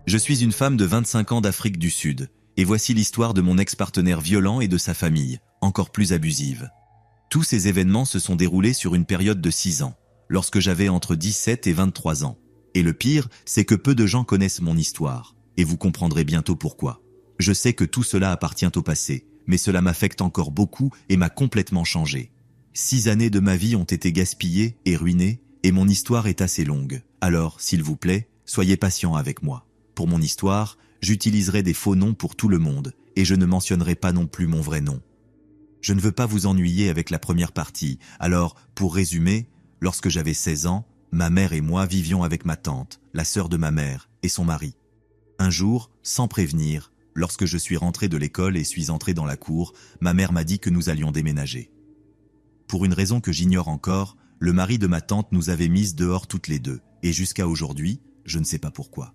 Je suis une femme de 25 ans d'Afrique du Sud, et voici l'histoire de mon ex-partenaire violent et de sa famille, encore plus abusive. Tous ces événements se sont déroulés sur une période de 6 ans, lorsque j'avais entre 17 et 23 ans. Et le pire, c'est que peu de gens connaissent mon histoire, et vous comprendrez bientôt pourquoi. Je sais que tout cela appartient au passé, mais cela m'affecte encore beaucoup et m'a complètement changé. 6 années de ma vie ont été gaspillées et ruinées, et mon histoire est assez longue. Alors, s'il vous plaît, soyez patient avec moi. Pour mon histoire, j'utiliserai des faux noms pour tout le monde, et je ne mentionnerai pas non plus mon vrai nom. Je ne veux pas vous ennuyer avec la première partie, alors, pour résumer, lorsque j'avais 16 ans, ma mère et moi vivions avec ma tante, la sœur de ma mère, et son mari. Un jour, sans prévenir, lorsque je suis rentré de l'école et suis entré dans la cour, ma mère m'a dit que nous allions déménager. Pour une raison que j'ignore encore, le mari de ma tante nous avait mises dehors toutes les deux, et jusqu'à aujourd'hui, je ne sais pas pourquoi.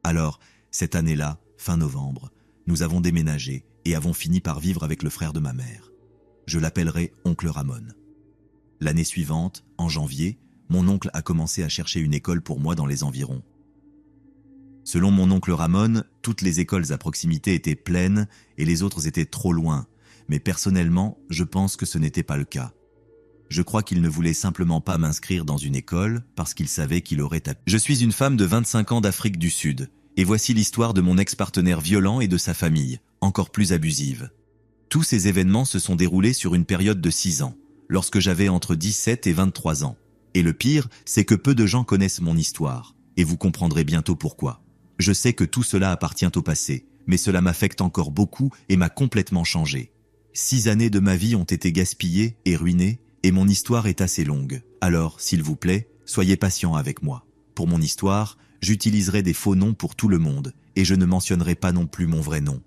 Alors, cette année-là, fin novembre, nous avons déménagé et avons fini par vivre avec le frère de ma mère. Je l'appellerai oncle Ramon. L'année suivante, en janvier, mon oncle a commencé à chercher une école pour moi dans les environs. Selon mon oncle Ramon, toutes les écoles à proximité étaient pleines et les autres étaient trop loin, mais personnellement, je pense que ce n'était pas le cas. Je crois qu'il ne voulait simplement pas m'inscrire dans une école parce qu'il savait qu'il aurait à... Je suis une femme de 25 ans d'Afrique du Sud, et voici l'histoire de mon ex-partenaire violent et de sa famille, encore plus abusive. Tous ces événements se sont déroulés sur une période de 6 ans, lorsque j'avais entre 17 et 23 ans. Et le pire, c'est que peu de gens connaissent mon histoire, et vous comprendrez bientôt pourquoi. Je sais que tout cela appartient au passé, mais cela m'affecte encore beaucoup et m'a complètement changé. 6 années de ma vie ont été gaspillées et ruinées, et mon histoire est assez longue. Alors, s'il vous plaît, soyez patient avec moi. Pour mon histoire, j'utiliserai des faux noms pour tout le monde, et je ne mentionnerai pas non plus mon vrai nom.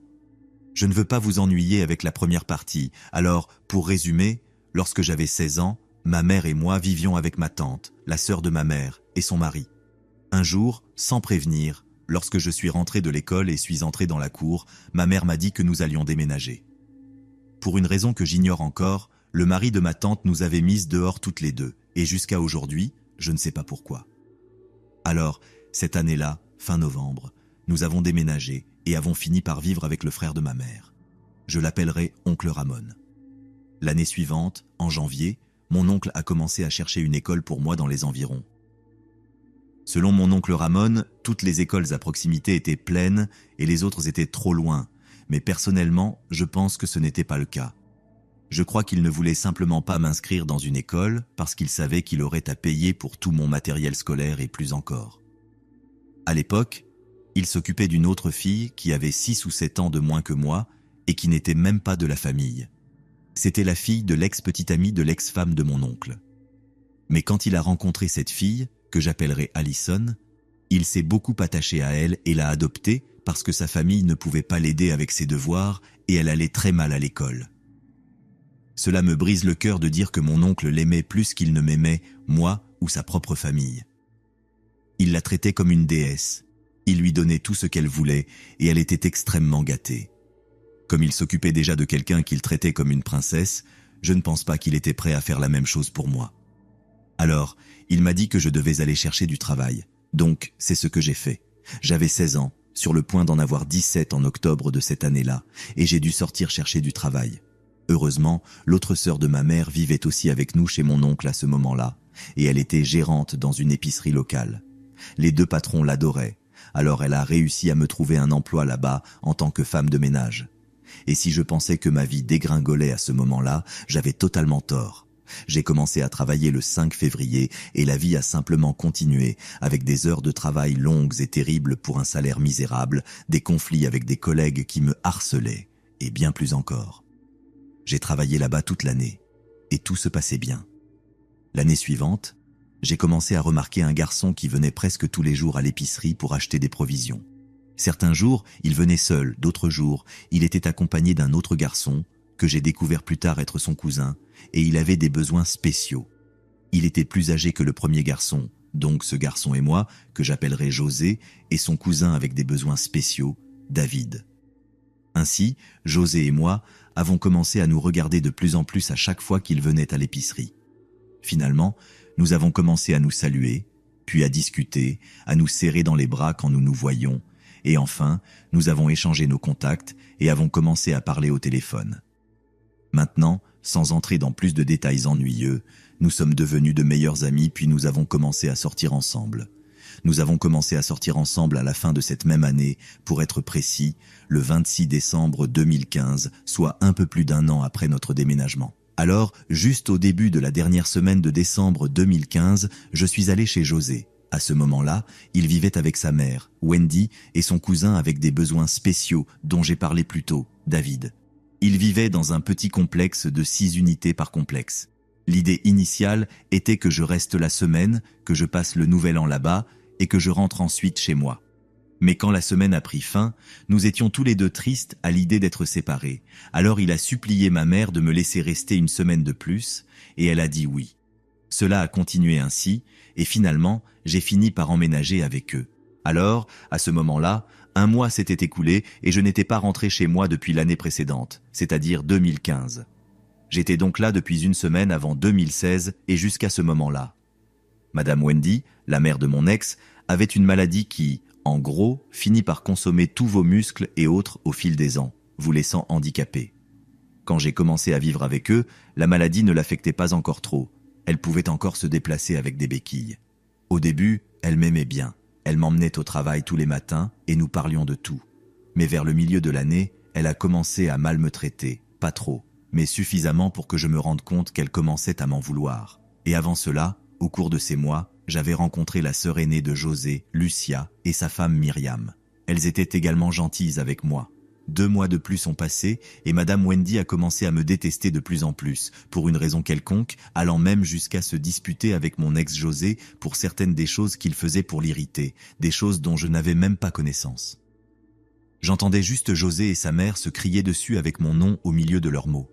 Je ne veux pas vous ennuyer avec la première partie, alors, pour résumer, lorsque j'avais 16 ans, ma mère et moi vivions avec ma tante, la sœur de ma mère, et son mari. Un jour, sans prévenir, lorsque je suis rentré de l'école et suis entré dans la cour, ma mère m'a dit que nous allions déménager. Pour une raison que j'ignore encore, le mari de ma tante nous avait mises dehors toutes les deux, et jusqu'à aujourd'hui, je ne sais pas pourquoi. Alors, cette année-là, fin novembre, nous avons déménagé et avons fini par vivre avec le frère de ma mère. Je l'appellerai oncle Ramon. L'année suivante, en janvier, mon oncle a commencé à chercher une école pour moi dans les environs. Selon mon oncle Ramon, toutes les écoles à proximité étaient pleines et les autres étaient trop loin, mais personnellement, je pense que ce n'était pas le cas. Je crois qu'il ne voulait simplement pas m'inscrire dans une école parce qu'il savait qu'il aurait à payer pour tout mon matériel scolaire et plus encore. À l'époque, il s'occupait d'une autre fille qui avait 6 ou 7 ans de moins que moi et qui n'était même pas de la famille. C'était la fille de l'ex-petite amie de l'ex-femme de mon oncle. Mais quand il a rencontré cette fille, que j'appellerai Allison, il s'est beaucoup attaché à elle et l'a adoptée parce que sa famille ne pouvait pas l'aider avec ses devoirs et elle allait très mal à l'école. Cela me brise le cœur de dire que mon oncle l'aimait plus qu'il ne m'aimait, moi ou sa propre famille. Il la traitait comme une déesse. Il lui donnait tout ce qu'elle voulait et elle était extrêmement gâtée. Comme il s'occupait déjà de quelqu'un qu'il traitait comme une princesse, je ne pense pas qu'il était prêt à faire la même chose pour moi. Alors, il m'a dit que je devais aller chercher du travail. Donc, c'est ce que j'ai fait. J'avais 16 ans, sur le point d'en avoir 17 en octobre de cette année-là, et j'ai dû sortir chercher du travail. Heureusement, l'autre sœur de ma mère vivait aussi avec nous chez mon oncle à ce moment-là, et elle était gérante dans une épicerie locale. Les deux patrons l'adoraient, alors elle a réussi à me trouver un emploi là-bas en tant que femme de ménage. Et si je pensais que ma vie dégringolait à ce moment-là, j'avais totalement tort. J'ai commencé à travailler le 5 février et la vie a simplement continué avec des heures de travail longues et terribles pour un salaire misérable, des conflits avec des collègues qui me harcelaient, et bien plus encore. J'ai travaillé là-bas toute l'année, et tout se passait bien. L'année suivante, j'ai commencé à remarquer un garçon qui venait presque tous les jours à l'épicerie pour acheter des provisions. Certains jours, il venait seul, d'autres jours, il était accompagné d'un autre garçon, que j'ai découvert plus tard être son cousin, et il avait des besoins spéciaux. Il était plus âgé que le premier garçon, donc ce garçon et moi, que j'appellerai José, et son cousin avec des besoins spéciaux, David. Ainsi, José et moi avons commencé à nous regarder de plus en plus à chaque fois qu'il venait à l'épicerie. Finalement, nous avons commencé à nous saluer, puis à discuter, à nous serrer dans les bras quand nous nous voyions, et enfin, nous avons échangé nos contacts et avons commencé à parler au téléphone. Maintenant, sans entrer dans plus de détails ennuyeux, nous sommes devenus de meilleurs amis puis nous avons commencé à sortir ensemble. Nous avons commencé à sortir ensemble à la fin de cette même année, pour être précis, le 26 décembre 2015, soit un peu plus d'1 an après notre déménagement. Alors, juste au début de la dernière semaine de décembre 2015, je suis allé chez José. À ce moment-là, il vivait avec sa mère, Wendy, et son cousin avec des besoins spéciaux dont j'ai parlé plus tôt, David. Il vivait dans un petit complexe de 6 unités par complexe. L'idée initiale était que je reste la semaine, que je passe le nouvel an là-bas et que je rentre ensuite chez moi. Mais quand la semaine a pris fin, nous étions tous les deux tristes à l'idée d'être séparés. Alors il a supplié ma mère de me laisser rester une semaine de plus et elle a dit oui. Cela a continué ainsi et finalement, j'ai fini par emménager avec eux. Alors, à ce moment-là, 1 mois s'était écoulé et je n'étais pas rentré chez moi depuis l'année précédente, c'est-à-dire 2015. J'étais donc là depuis 1 semaine avant 2016 et jusqu'à ce moment-là. Madame Wendy, la mère de mon ex, avait une maladie qui, en gros, finit par consommer tous vos muscles et autres au fil des ans, vous laissant handicapé. Quand j'ai commencé à vivre avec eux, la maladie ne l'affectait pas encore trop. Elle pouvait encore se déplacer avec des béquilles. Au début, elle m'aimait bien. Elle m'emmenait au travail tous les matins et nous parlions de tout. Mais vers le milieu de l'année, elle a commencé à mal me traiter, pas trop, mais suffisamment pour que je me rende compte qu'elle commençait à m'en vouloir. Et avant cela, au cours de ces mois, j'avais rencontré la sœur aînée de José, Lucia, et sa femme Myriam. Elles étaient également gentilles avec moi. 2 mois de plus ont passé et Madame Wendy a commencé à me détester de plus en plus, pour une raison quelconque, allant même jusqu'à se disputer avec mon ex José pour certaines des choses qu'il faisait pour l'irriter, des choses dont je n'avais même pas connaissance. J'entendais juste José et sa mère se crier dessus avec mon nom au milieu de leurs mots.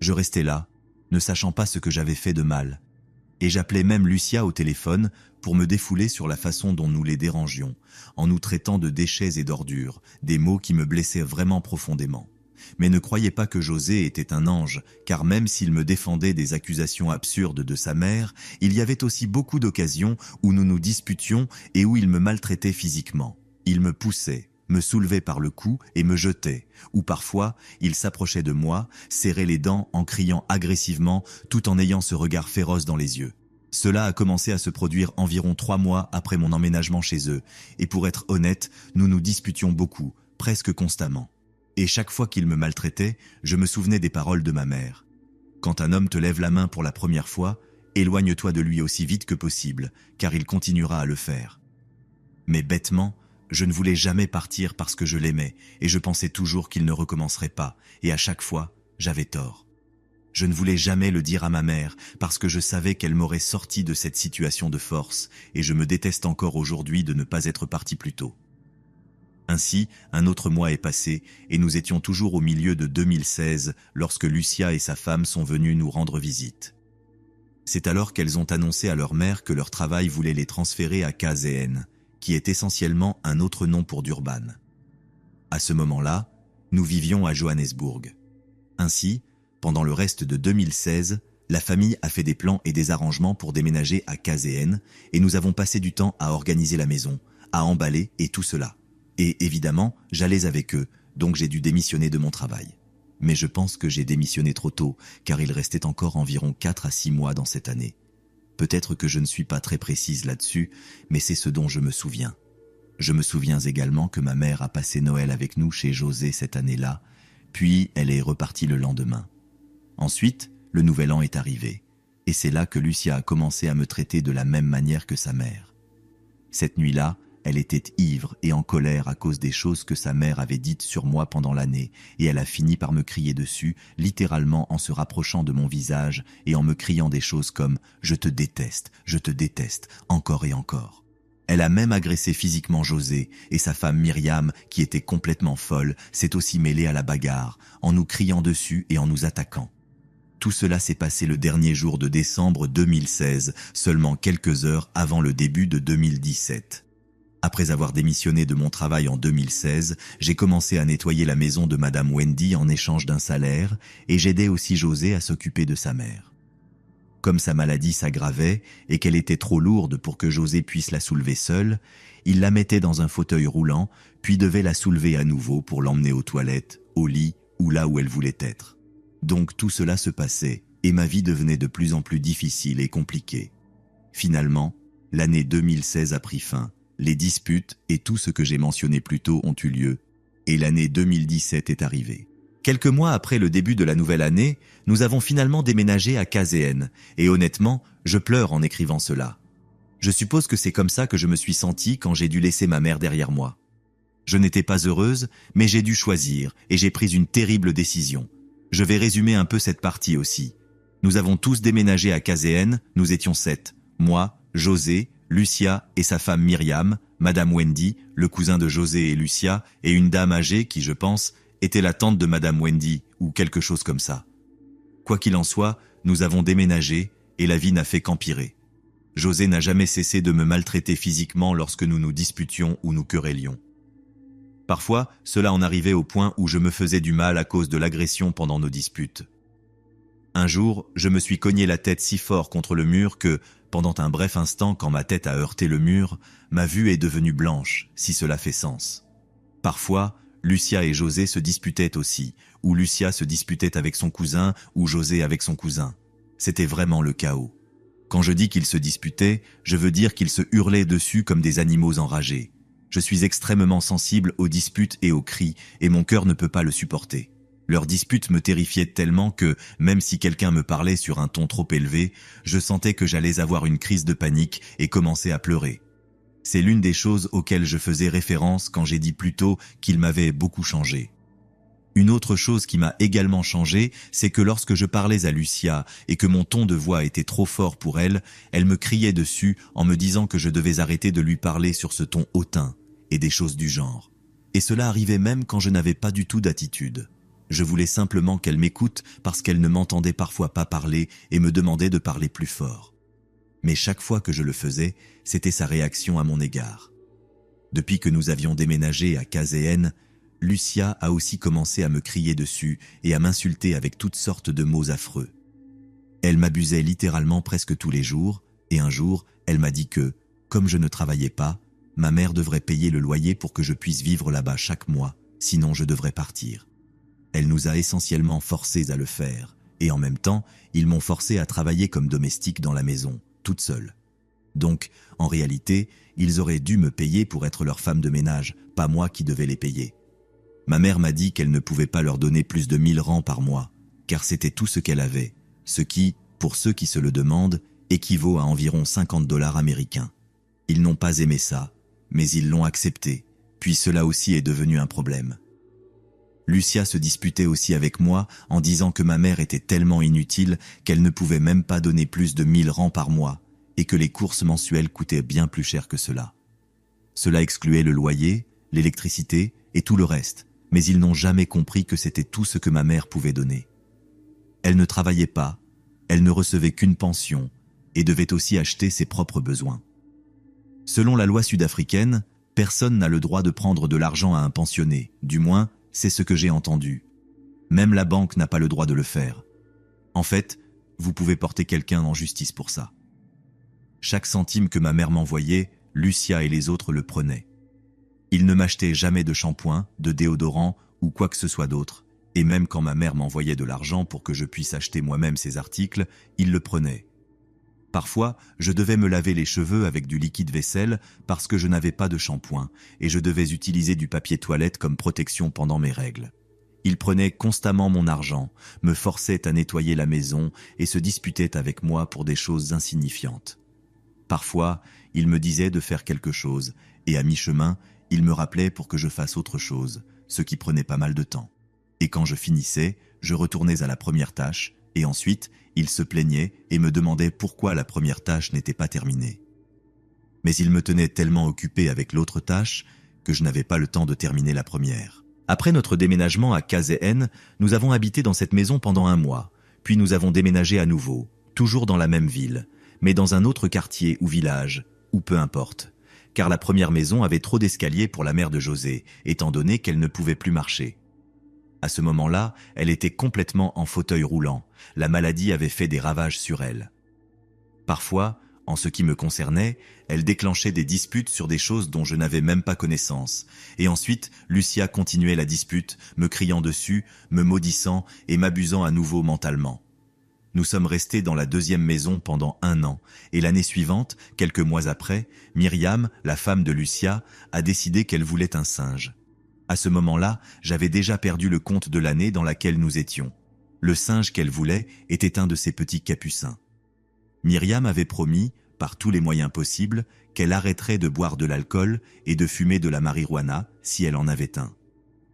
Je restais là, ne sachant pas ce que j'avais fait de mal, et j'appelais même Lucia au téléphone pour me défouler sur la façon dont nous les dérangions, en nous traitant de déchets et d'ordures, des mots qui me blessaient vraiment profondément. Mais ne croyez pas que José était un ange, car même s'il me défendait des accusations absurdes de sa mère, il y avait aussi beaucoup d'occasions où nous nous disputions et où il me maltraitait physiquement. Il me poussait, me soulevait par le cou et me jetait, ou parfois il s'approchait de moi, serrait les dents en criant agressivement tout en ayant ce regard féroce dans les yeux. Cela a commencé à se produire environ 3 mois après mon emménagement chez eux, et pour être honnête, nous nous disputions beaucoup, presque constamment. Et chaque fois qu'il me maltraitait, je me souvenais des paroles de ma mère. Quand un homme te lève la main pour la première fois, éloigne-toi de lui aussi vite que possible, car il continuera à le faire. Mais bêtement, je ne voulais jamais partir parce que je l'aimais, et je pensais toujours qu'il ne recommencerait pas, et à chaque fois, j'avais tort. Je ne voulais jamais le dire à ma mère, parce que je savais qu'elle m'aurait sorti de cette situation de force, et je me déteste encore aujourd'hui de ne pas être parti plus tôt. Ainsi, un autre mois est passé, et nous étions toujours au milieu de 2016, lorsque Lucia et sa femme sont venues nous rendre visite. C'est alors qu'elles ont annoncé à leur mère que leur travail voulait les transférer à KZN, qui est essentiellement un autre nom pour Durban. À ce moment-là, nous vivions à Johannesburg. Ainsi, pendant le reste de 2016, la famille a fait des plans et des arrangements pour déménager à KZN et nous avons passé du temps à organiser la maison, à emballer et tout cela. Et évidemment, j'allais avec eux, donc j'ai dû démissionner de mon travail. Mais je pense que j'ai démissionné trop tôt, car il restait encore environ 4 à 6 mois dans cette année. Peut-être que je ne suis pas très précise là-dessus, mais c'est ce dont je me souviens. Je me souviens également que ma mère a passé Noël avec nous chez José cette année-là, puis elle est repartie le lendemain. Ensuite, le nouvel an est arrivé, et c'est là que Lucia a commencé à me traiter de la même manière que sa mère. Cette nuit-là, elle était ivre et en colère à cause des choses que sa mère avait dites sur moi pendant l'année, et elle a fini par me crier dessus, littéralement en se rapprochant de mon visage et en me criant des choses comme « je te déteste, encore et encore ». Elle a même agressé physiquement José, et sa femme Myriam, qui était complètement folle, s'est aussi mêlée à la bagarre, en nous criant dessus et en nous attaquant. Tout cela s'est passé le dernier jour de décembre 2016, seulement quelques heures avant le début de 2017. Après avoir démissionné de mon travail en 2016, j'ai commencé à nettoyer la maison de Madame Wendy en échange d'un salaire et j'aidais aussi José à s'occuper de sa mère. Comme sa maladie s'aggravait et qu'elle était trop lourde pour que José puisse la soulever seule, il la mettait dans un fauteuil roulant, puis devait la soulever à nouveau pour l'emmener aux toilettes, au lit ou là où elle voulait être. Donc tout cela se passait et ma vie devenait de plus en plus difficile et compliquée. Finalement, l'année 2016 a pris fin, les disputes et tout ce que j'ai mentionné plus tôt ont eu lieu, et l'année 2017 est arrivée. Quelques mois après le début de la nouvelle année, nous avons finalement déménagé à KZN, et honnêtement, je pleure en écrivant cela. Je suppose que c'est comme ça que je me suis sentie quand j'ai dû laisser ma mère derrière moi. Je n'étais pas heureuse, mais j'ai dû choisir, et j'ai pris une terrible décision. Je vais résumer un peu cette partie aussi. Nous avons tous déménagé à KZN, nous étions 7. Moi, José, Lucia et sa femme Myriam, Madame Wendy, le cousin de José et Lucia, et une dame âgée qui, je pense, était la tante de Madame Wendy, ou quelque chose comme ça. Quoi qu'il en soit, nous avons déménagé, et la vie n'a fait qu'empirer. José n'a jamais cessé de me maltraiter physiquement lorsque nous nous disputions ou nous querellions. Parfois, cela en arrivait au point où je me faisais du mal à cause de l'agression pendant nos disputes. Un jour, je me suis cogné la tête si fort contre le mur que, pendant un bref instant, quand ma tête a heurté le mur, ma vue est devenue blanche, si cela fait sens. Parfois, Lucia et José se disputaient aussi, ou Lucia se disputait avec son cousin, ou José avec son cousin. C'était vraiment le chaos. Quand je dis qu'ils se disputaient, je veux dire qu'ils se hurlaient dessus comme des animaux enragés. Je suis extrêmement sensible aux disputes et aux cris, et mon cœur ne peut pas le supporter. Leurs disputes me terrifiaient tellement que, même si quelqu'un me parlait sur un ton trop élevé, je sentais que j'allais avoir une crise de panique et commencer à pleurer. C'est l'une des choses auxquelles je faisais référence quand j'ai dit plus tôt qu'il m'avait beaucoup changé. Une autre chose qui m'a également changé, c'est que lorsque je parlais à Lucia et que mon ton de voix était trop fort pour elle, elle me criait dessus en me disant que je devais arrêter de lui parler sur ce ton hautain et des choses du genre. Et cela arrivait même quand je n'avais pas du tout d'attitude. Je voulais simplement qu'elle m'écoute parce qu'elle ne m'entendait parfois pas parler et me demandait de parler plus fort. Mais chaque fois que je le faisais, c'était sa réaction à mon égard. Depuis que nous avions déménagé à KZN, Lucia a aussi commencé à me crier dessus et à m'insulter avec toutes sortes de mots affreux. Elle m'abusait littéralement presque tous les jours, et un jour, elle m'a dit que, comme je ne travaillais pas, ma mère devrait payer le loyer pour que je puisse vivre là-bas chaque mois, sinon je devrais partir. Elle nous a essentiellement forcés à le faire, et en même temps, ils m'ont forcé à travailler comme domestique dans la maison, toute seule. Donc, en réalité, ils auraient dû me payer pour être leur femme de ménage, pas moi qui devais les payer. Ma mère m'a dit qu'elle ne pouvait pas leur donner plus de 1000 rands par mois, car c'était tout ce qu'elle avait, ce qui, pour ceux qui se le demandent, équivaut à environ 50 $ américains. Ils n'ont pas aimé ça, mais ils l'ont accepté, puis cela aussi est devenu un problème. Lucia se disputait aussi avec moi en disant que ma mère était tellement inutile qu'elle ne pouvait même pas donner plus de 1000 rands par mois et que les courses mensuelles coûtaient bien plus cher que cela. Cela excluait le loyer, l'électricité et tout le reste, mais ils n'ont jamais compris que c'était tout ce que ma mère pouvait donner. Elle ne travaillait pas, elle ne recevait qu'une pension et devait aussi acheter ses propres besoins. Selon la loi sud-africaine, personne n'a le droit de prendre de l'argent à un pensionné, du moins, c'est ce que j'ai entendu. Même la banque n'a pas le droit de le faire. En fait, vous pouvez porter quelqu'un en justice pour ça. Chaque centime que ma mère m'envoyait, Lucia et les autres le prenaient. Ils ne m'achetaient jamais de shampoing, de déodorant ou quoi que ce soit d'autre, et même quand ma mère m'envoyait de l'argent pour que je puisse acheter moi-même ces articles, ils le prenaient. Parfois, je devais me laver les cheveux avec du liquide vaisselle parce que je n'avais pas de shampoing et je devais utiliser du papier toilette comme protection pendant mes règles. Ils prenaient constamment mon argent, me forçaient à nettoyer la maison et se disputaient avec moi pour des choses insignifiantes. Parfois, ils me disaient de faire quelque chose et à mi-chemin, ils me rappelaient pour que je fasse autre chose, ce qui prenait pas mal de temps. Et quand je finissais, je retournais à la première tâche et ensuite, ils se plaignaient et me demandaient pourquoi la première tâche n'était pas terminée. Mais ils me tenaient tellement occupé avec l'autre tâche que je n'avais pas le temps de terminer la première. Après notre déménagement à KZN, nous avons habité dans cette maison pendant 1 mois, puis nous avons déménagé à nouveau, toujours dans la même ville, mais dans un autre quartier ou village, ou peu importe, car la première maison avait trop d'escaliers pour la mère de José, étant donné qu'elle ne pouvait plus marcher. À ce moment-là, elle était complètement en fauteuil roulant. La maladie avait fait des ravages sur elle. Parfois, en ce qui me concernait, elle déclenchait des disputes sur des choses dont je n'avais même pas connaissance. Et ensuite, Lucia continuait la dispute, me criant dessus, me maudissant et m'abusant à nouveau mentalement. Nous sommes restés dans la deuxième maison pendant 1 an, et l'année suivante, quelques mois après, Myriam, la femme de Lucia, a décidé qu'elle voulait un singe. À ce moment-là, j'avais déjà perdu le compte de l'année dans laquelle nous étions. Le singe qu'elle voulait était un de ces petits capucins. Myriam avait promis, par tous les moyens possibles, qu'elle arrêterait de boire de l'alcool et de fumer de la marijuana si elle en avait un.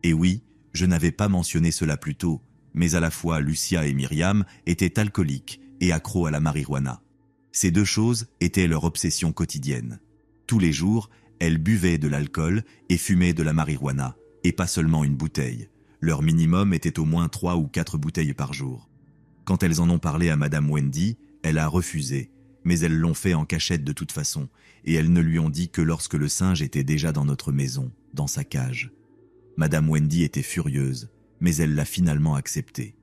Et oui, je n'avais pas mentionné cela plus tôt, mais à la fois Lucia et Myriam étaient alcooliques et accros à la marijuana. Ces deux choses étaient leur obsession quotidienne. Tous les jours, elles buvaient de l'alcool et fumaient de la marijuana, et pas seulement une bouteille. Leur minimum était au moins 3 ou 4 bouteilles par jour. Quand elles en ont parlé à Madame Wendy, elle a refusé, mais elles l'ont fait en cachette de toute façon, et elles ne lui ont dit que lorsque le singe était déjà dans notre maison, dans sa cage. Madame Wendy était furieuse, mais elle l'a finalement accepté.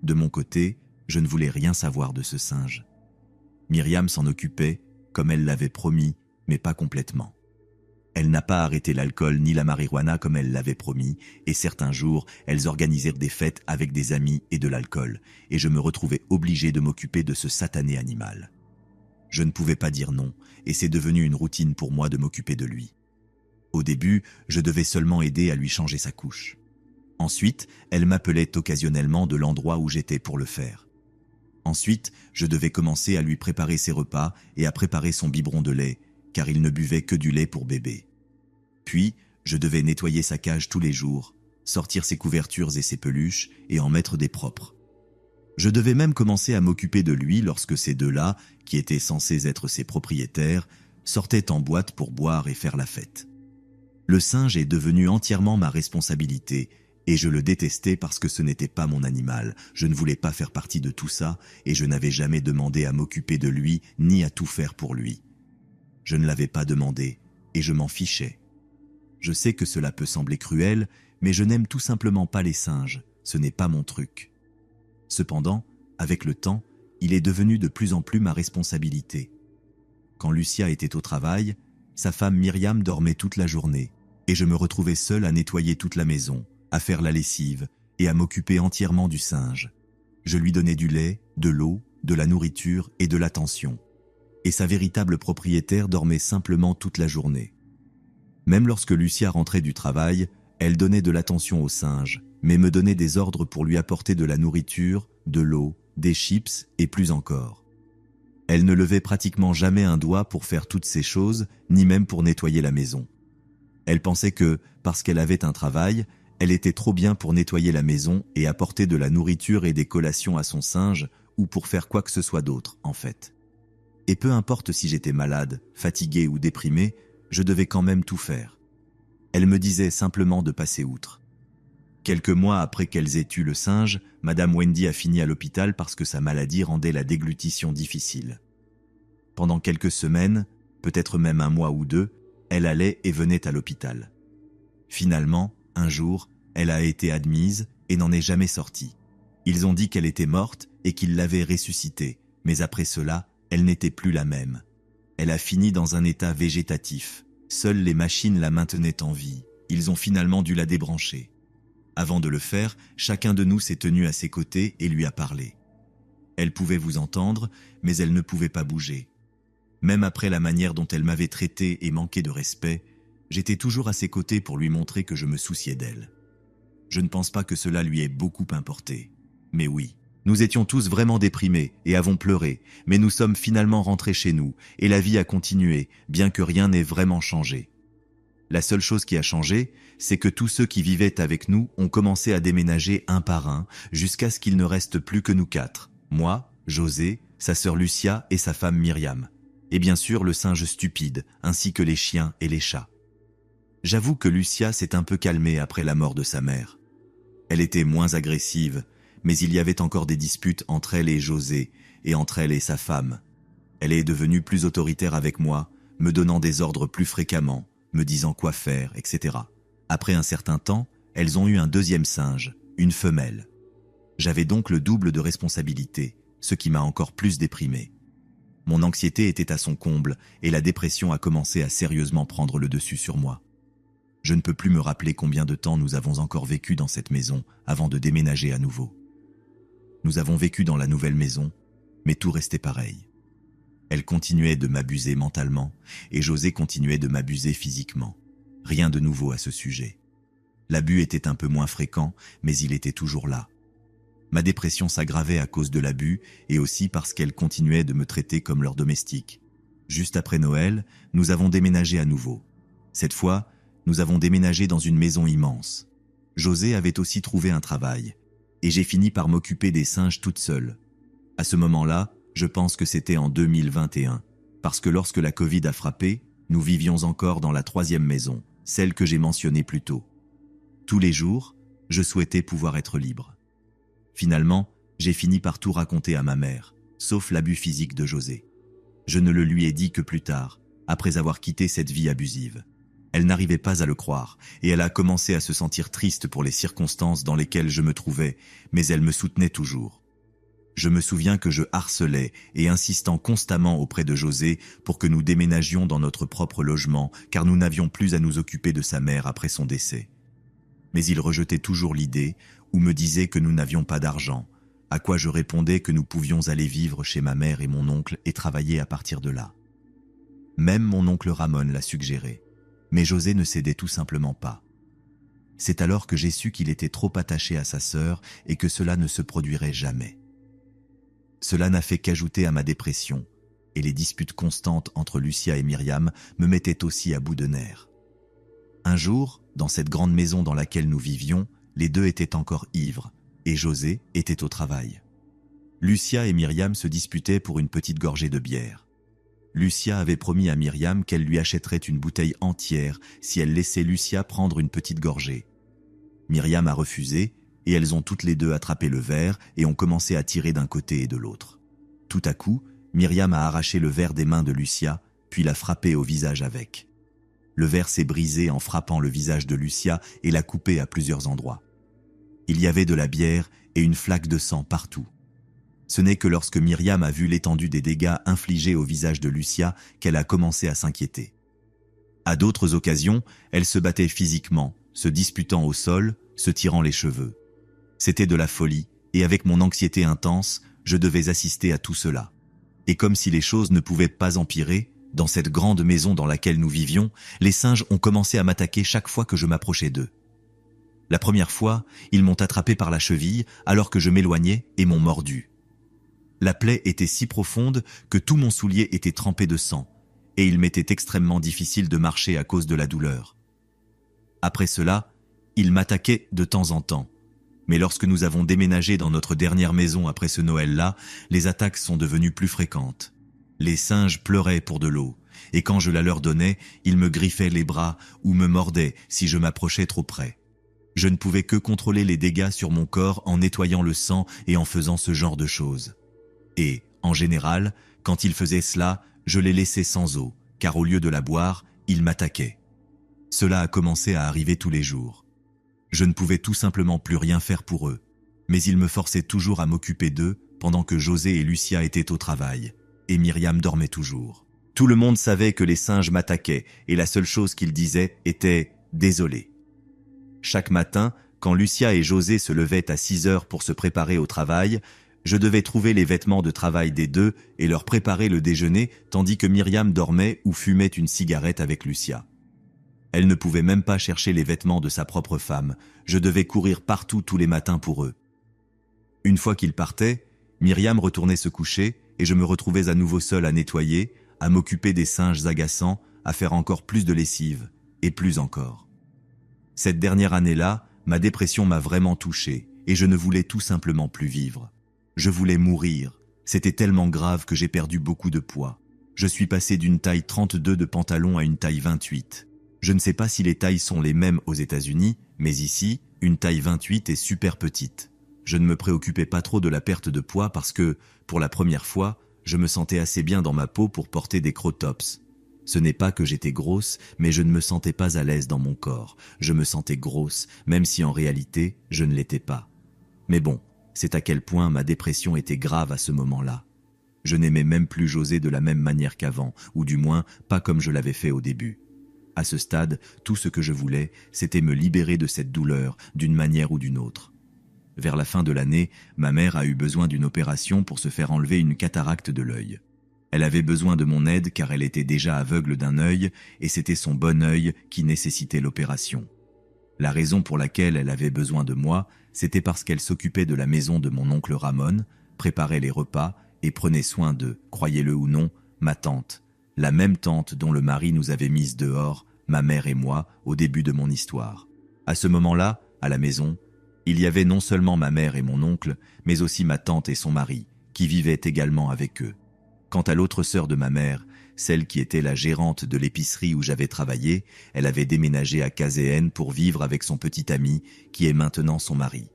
De mon côté, je ne voulais rien savoir de ce singe. Myriam s'en occupait, comme elle l'avait promis, mais pas complètement. Elle n'a pas arrêté l'alcool ni la marijuana comme elle l'avait promis, et certains jours, elles organisèrent des fêtes avec des amis et de l'alcool, et je me retrouvais obligé de m'occuper de ce satané animal. Je ne pouvais pas dire non, et c'est devenu une routine pour moi de m'occuper de lui. Au début, je devais seulement aider à lui changer sa couche. Ensuite, elle m'appelait occasionnellement de l'endroit où j'étais pour le faire. Ensuite, je devais commencer à lui préparer ses repas et à préparer son biberon de lait, car il ne buvait que du lait pour bébé. Puis, je devais nettoyer sa cage tous les jours, sortir ses couvertures et ses peluches et en mettre des propres. Je devais même commencer à m'occuper de lui lorsque ces deux-là, qui étaient censés être ses propriétaires, sortaient en boîte pour boire et faire la fête. Le singe est devenu entièrement ma responsabilité, et je le détestais parce que ce n'était pas mon animal. Je ne voulais pas faire partie de tout ça, et je n'avais jamais demandé à m'occuper de lui ni à tout faire pour lui. Je ne l'avais pas demandé, et je m'en fichais. Je sais que cela peut sembler cruel, mais je n'aime tout simplement pas les singes, ce n'est pas mon truc. Cependant, avec le temps, il est devenu de plus en plus ma responsabilité. Quand Lucia était au travail, sa femme Myriam dormait toute la journée, et je me retrouvais seul à nettoyer toute la maison, à faire la lessive et à m'occuper entièrement du singe. Je lui donnais du lait, de l'eau, de la nourriture et de l'attention. Et sa véritable propriétaire dormait simplement toute la journée. Même lorsque Lucia rentrait du travail, elle donnait de l'attention au singe, mais me donnait des ordres pour lui apporter de la nourriture, de l'eau, des chips et plus encore. Elle ne levait pratiquement jamais un doigt pour faire toutes ces choses, ni même pour nettoyer la maison. Elle pensait que, parce qu'elle avait un travail, elle était trop bien pour nettoyer la maison et apporter de la nourriture et des collations à son singe, ou pour faire quoi que ce soit d'autre, en fait. Et peu importe si j'étais malade, fatigué ou déprimé, je devais quand même tout faire. Elle me disait simplement de passer outre. Quelques mois après qu'elles aient eu le singe, Madame Wendy a fini à l'hôpital parce que sa maladie rendait la déglutition difficile. Pendant quelques semaines, peut-être même 1 mois ou 2, elle allait et venait à l'hôpital. Finalement, un jour, elle a été admise et n'en est jamais sortie. Ils ont dit qu'elle était morte et qu'ils l'avaient ressuscitée, mais après cela, elle n'était plus la même. Elle a fini dans un état végétatif. Seules les machines la maintenaient en vie. Ils ont finalement dû la débrancher. Avant de le faire, chacun de nous s'est tenu à ses côtés et lui a parlé. Elle pouvait vous entendre, mais elle ne pouvait pas bouger. Même après la manière dont elle m'avait traité et manqué de respect, j'étais toujours à ses côtés pour lui montrer que je me souciais d'elle. Je ne pense pas que cela lui ait beaucoup importé. Mais oui, nous étions tous vraiment déprimés et avons pleuré, mais nous sommes finalement rentrés chez nous et la vie a continué, bien que rien n'ait vraiment changé. La seule chose qui a changé, c'est que tous ceux qui vivaient avec nous ont commencé à déménager un par un jusqu'à ce qu'il ne reste plus que nous 4. Moi, José, sa sœur Lucia et sa femme Myriam. Et bien sûr le singe stupide, ainsi que les chiens et les chats. J'avoue que Lucia s'est un peu calmée après la mort de sa mère. Elle était moins agressive, mais il y avait encore des disputes entre elle et José, et entre elle et sa femme. Elle est devenue plus autoritaire avec moi, me donnant des ordres plus fréquemment, me disant quoi faire, etc. Après un certain temps, elles ont eu un deuxième singe, une femelle. J'avais donc le double de responsabilité, ce qui m'a encore plus déprimé. Mon anxiété était à son comble et la dépression a commencé à sérieusement prendre le dessus sur moi. Je ne peux plus me rappeler combien de temps nous avons encore vécu dans cette maison avant de déménager à nouveau. Nous avons vécu dans la nouvelle maison, mais tout restait pareil. Elle continuait de m'abuser mentalement et José continuait de m'abuser physiquement. Rien de nouveau à ce sujet. L'abus était un peu moins fréquent, mais il était toujours là. Ma dépression s'aggravait à cause de l'abus et aussi parce qu'elle continuait de me traiter comme leur domestique. Juste après Noël, nous avons déménagé à nouveau. Cette fois, nous avons déménagé dans une maison immense. José avait aussi trouvé un travail et j'ai fini par m'occuper des singes toute seule. À ce moment-là, je pense que c'était en 2021, parce que lorsque la Covid a frappé, nous vivions encore dans la 3e maison, celle que j'ai mentionnée plus tôt. Tous les jours, je souhaitais pouvoir être libre. Finalement, j'ai fini par tout raconter à ma mère, sauf l'abus physique de José. Je ne le lui ai dit que plus tard, après avoir quitté cette vie abusive. Elle n'arrivait pas à le croire, et elle a commencé à se sentir triste pour les circonstances dans lesquelles je me trouvais, mais elle me soutenait toujours. Je me souviens que je harcelais et insistant constamment auprès de José pour que nous déménagions dans notre propre logement, car nous n'avions plus à nous occuper de sa mère après son décès. Mais il rejetait toujours l'idée ou me disait que nous n'avions pas d'argent, à quoi je répondais que nous pouvions aller vivre chez ma mère et mon oncle et travailler à partir de là. Même mon oncle Ramon l'a suggéré, mais José ne cédait tout simplement pas. C'est alors que j'ai su qu'il était trop attaché à sa sœur et que cela ne se produirait jamais. Cela n'a fait qu'ajouter à ma dépression, et les disputes constantes entre Lucia et Myriam me mettaient aussi à bout de nerfs. Un jour, dans cette grande maison dans laquelle nous vivions, les deux étaient encore ivres, et José était au travail. Lucia et Myriam se disputaient pour une petite gorgée de bière. Lucia avait promis à Myriam qu'elle lui achèterait une bouteille entière si elle laissait Lucia prendre une petite gorgée. Myriam a refusé, et elles ont toutes les deux attrapé le verre et ont commencé à tirer d'un côté et de l'autre. Tout à coup, Myriam a arraché le verre des mains de Lucia, puis l'a frappé au visage avec. Le verre s'est brisé en frappant le visage de Lucia et l'a coupé à plusieurs endroits. Il y avait de la bière et une flaque de sang partout. Ce n'est que lorsque Myriam a vu l'étendue des dégâts infligés au visage de Lucia qu'elle a commencé à s'inquiéter. À d'autres occasions, elle se battait physiquement, se disputant au sol, se tirant les cheveux. C'était de la folie, et avec mon anxiété intense, je devais assister à tout cela. Et comme si les choses ne pouvaient pas empirer, dans cette grande maison dans laquelle nous vivions, les singes ont commencé à m'attaquer chaque fois que je m'approchais d'eux. La première fois, ils m'ont attrapé par la cheville alors que je m'éloignais et m'ont mordu. La plaie était si profonde que tout mon soulier était trempé de sang, et il m'était extrêmement difficile de marcher à cause de la douleur. Après cela, ils m'attaquaient de temps en temps. Mais lorsque nous avons déménagé dans notre dernière maison après ce Noël-là, les attaques sont devenues plus fréquentes. Les singes pleuraient pour de l'eau, et quand je la leur donnais, ils me griffaient les bras ou me mordaient si je m'approchais trop près. Je ne pouvais que contrôler les dégâts sur mon corps en nettoyant le sang et en faisant ce genre de choses. Et, en général, quand ils faisaient cela, je les laissais sans eau, car au lieu de la boire, ils m'attaquaient. Cela a commencé à arriver tous les jours. Je ne pouvais tout simplement plus rien faire pour eux, mais ils me forçaient toujours à m'occuper d'eux pendant que José et Lucia étaient au travail, et Myriam dormait toujours. Tout le monde savait que les singes m'attaquaient, et la seule chose qu'ils disaient était « désolé ». Chaque matin, quand Lucia et José se levaient à 6 heures pour se préparer au travail, je devais trouver les vêtements de travail des deux et leur préparer le déjeuner tandis que Myriam dormait ou fumait une cigarette avec Lucia. Elle ne pouvait même pas chercher les vêtements de sa propre femme. Je devais courir partout tous les matins pour eux. Une fois qu'ils partaient, Myriam retournait se coucher et je me retrouvais à nouveau seul à nettoyer, à m'occuper des singes agaçants, à faire encore plus de lessive, et plus encore. Cette dernière année-là, ma dépression m'a vraiment touché et je ne voulais tout simplement plus vivre. Je voulais mourir. C'était tellement grave que j'ai perdu beaucoup de poids. Je suis passé d'une taille 32 de pantalon à une taille 28. Je ne sais pas si les tailles sont les mêmes aux États-Unis, mais ici, une taille 28 est super petite. Je ne me préoccupais pas trop de la perte de poids parce que, pour la première fois, je me sentais assez bien dans ma peau pour porter des crop tops. Ce n'est pas que j'étais grosse, mais je ne me sentais pas à l'aise dans mon corps. Je me sentais grosse, même si en réalité, je ne l'étais pas. Mais bon, c'est à quel point ma dépression était grave à ce moment-là. Je n'aimais même plus José de la même manière qu'avant, ou du moins pas comme je l'avais fait au début. À ce stade, tout ce que je voulais, c'était me libérer de cette douleur, d'une manière ou d'une autre. Vers la fin de l'année, ma mère a eu besoin d'une opération pour se faire enlever une cataracte de l'œil. Elle avait besoin de mon aide car elle était déjà aveugle d'un œil et c'était son bon œil qui nécessitait l'opération. La raison pour laquelle elle avait besoin de moi, c'était parce qu'elle s'occupait de la maison de mon oncle Ramon, préparait les repas et prenait soin de, croyez-le ou non, ma tante, la même tante dont le mari nous avait mises dehors, ma mère et moi, au début de mon histoire. À ce moment-là, à la maison, il y avait non seulement ma mère et mon oncle, mais aussi ma tante et son mari, qui vivaient également avec eux. Quant à l'autre sœur de ma mère, celle qui était la gérante de l'épicerie où j'avais travaillé, elle avait déménagé à Kazéen pour vivre avec son petit ami, qui est maintenant son mari.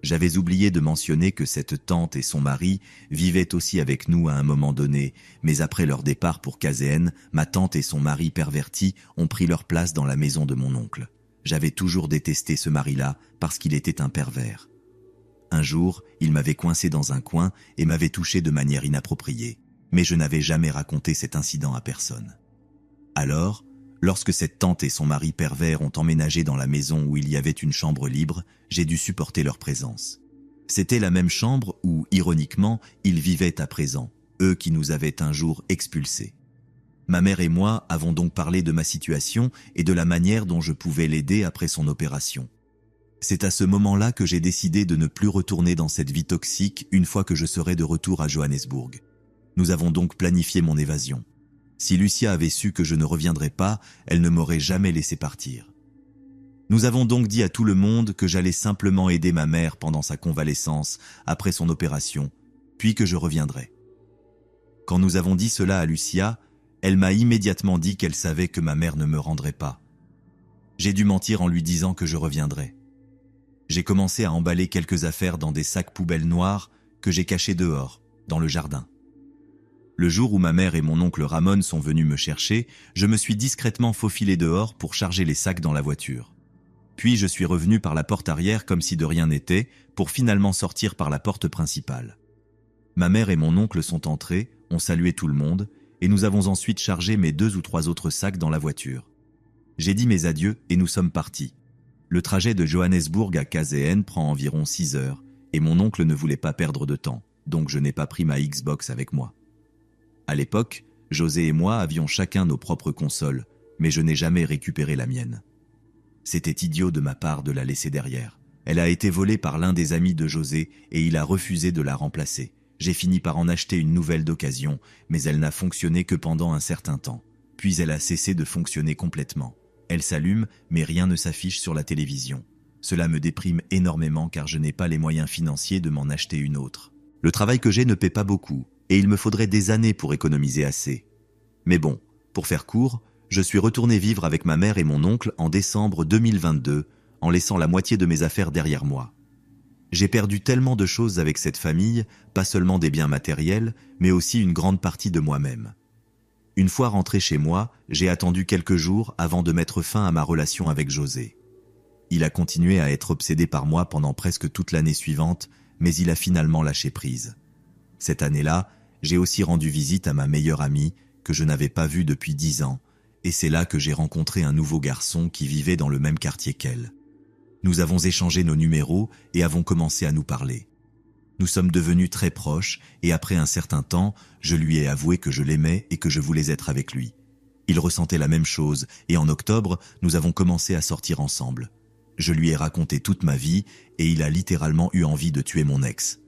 J'avais oublié de mentionner que cette tante et son mari vivaient aussi avec nous à un moment donné, mais après leur départ pour Kazéen, ma tante et son mari perverti ont pris leur place dans la maison de mon oncle. J'avais toujours détesté ce mari-là parce qu'il était un pervers. Un jour, il m'avait coincé dans un coin et m'avait touché de manière inappropriée, mais je n'avais jamais raconté cet incident à personne. Alors, lorsque cette tante et son mari pervers ont emménagé dans la maison où il y avait une chambre libre, j'ai dû supporter leur présence. C'était la même chambre où, ironiquement, ils vivaient à présent, eux qui nous avaient un jour expulsés. Ma mère et moi avons donc parlé de ma situation et de la manière dont je pouvais l'aider après son opération. C'est à ce moment-là que j'ai décidé de ne plus retourner dans cette vie toxique une fois que je serai de retour à Johannesburg. Nous avons donc planifié mon évasion. Si Lucia avait su que je ne reviendrais pas, elle ne m'aurait jamais laissé partir. Nous avons donc dit à tout le monde que j'allais simplement aider ma mère pendant sa convalescence, après son opération, puis que je reviendrais. Quand nous avons dit cela à Lucia, elle m'a immédiatement dit qu'elle savait que ma mère ne me rendrait pas. J'ai dû mentir en lui disant que je reviendrais. J'ai commencé à emballer quelques affaires dans des sacs poubelles noirs que j'ai cachés dehors, dans le jardin. Le jour où ma mère et mon oncle Ramon sont venus me chercher, je me suis discrètement faufilé dehors pour charger les sacs dans la voiture. Puis je suis revenu par la porte arrière comme si de rien n'était, pour finalement sortir par la porte principale. Ma mère et mon oncle sont entrés, ont salué tout le monde, et nous avons ensuite chargé mes 2 ou 3 autres sacs dans la voiture. J'ai dit mes adieux et nous sommes partis. Le trajet de Johannesburg à Kazéen prend environ 6 heures, et mon oncle ne voulait pas perdre de temps, donc je n'ai pas pris ma Xbox avec moi. À l'époque, José et moi avions chacun nos propres consoles, mais je n'ai jamais récupéré la mienne. C'était idiot de ma part de la laisser derrière. Elle a été volée par l'un des amis de José et il a refusé de la remplacer. J'ai fini par en acheter une nouvelle d'occasion, mais elle n'a fonctionné que pendant un certain temps. Puis elle a cessé de fonctionner complètement. Elle s'allume, mais rien ne s'affiche sur la télévision. Cela me déprime énormément car je n'ai pas les moyens financiers de m'en acheter une autre. Le travail que j'ai ne paie pas beaucoup, et il me faudrait des années pour économiser assez. Mais bon, pour faire court, je suis retourné vivre avec ma mère et mon oncle en décembre 2022, en laissant la moitié de mes affaires derrière moi. J'ai perdu tellement de choses avec cette famille, pas seulement des biens matériels, mais aussi une grande partie de moi-même. Une fois rentré chez moi, j'ai attendu quelques jours avant de mettre fin à ma relation avec José. Il a continué à être obsédé par moi pendant presque toute l'année suivante, mais il a finalement lâché prise. Cette année-là, j'ai aussi rendu visite à ma meilleure amie, que je n'avais pas vue depuis 10 ans, et c'est là que j'ai rencontré un nouveau garçon qui vivait dans le même quartier qu'elle. Nous avons échangé nos numéros et avons commencé à nous parler. Nous sommes devenus très proches et après un certain temps, je lui ai avoué que je l'aimais et que je voulais être avec lui. Il ressentait la même chose et en octobre, nous avons commencé à sortir ensemble. Je lui ai raconté toute ma vie et il a littéralement eu envie de tuer mon ex.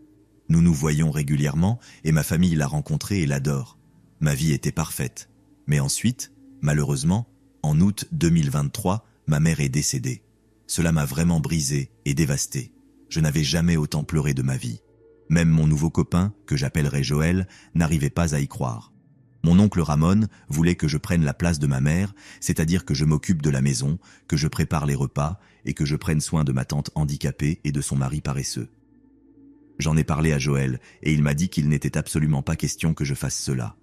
Nous nous voyons régulièrement et ma famille l'a rencontré et l'adore. Ma vie était parfaite. Mais ensuite, malheureusement, en août 2023, ma mère est décédée. Cela m'a vraiment brisé et dévasté. Je n'avais jamais autant pleuré de ma vie. Même mon nouveau copain, que j'appellerai Joël, n'arrivait pas à y croire. Mon oncle Ramon voulait que je prenne la place de ma mère, c'est-à-dire que je m'occupe de la maison, que je prépare les repas et que je prenne soin de ma tante handicapée et de son mari paresseux. J'en ai parlé à Joël et il m'a dit qu'il n'était absolument pas question que je fasse cela.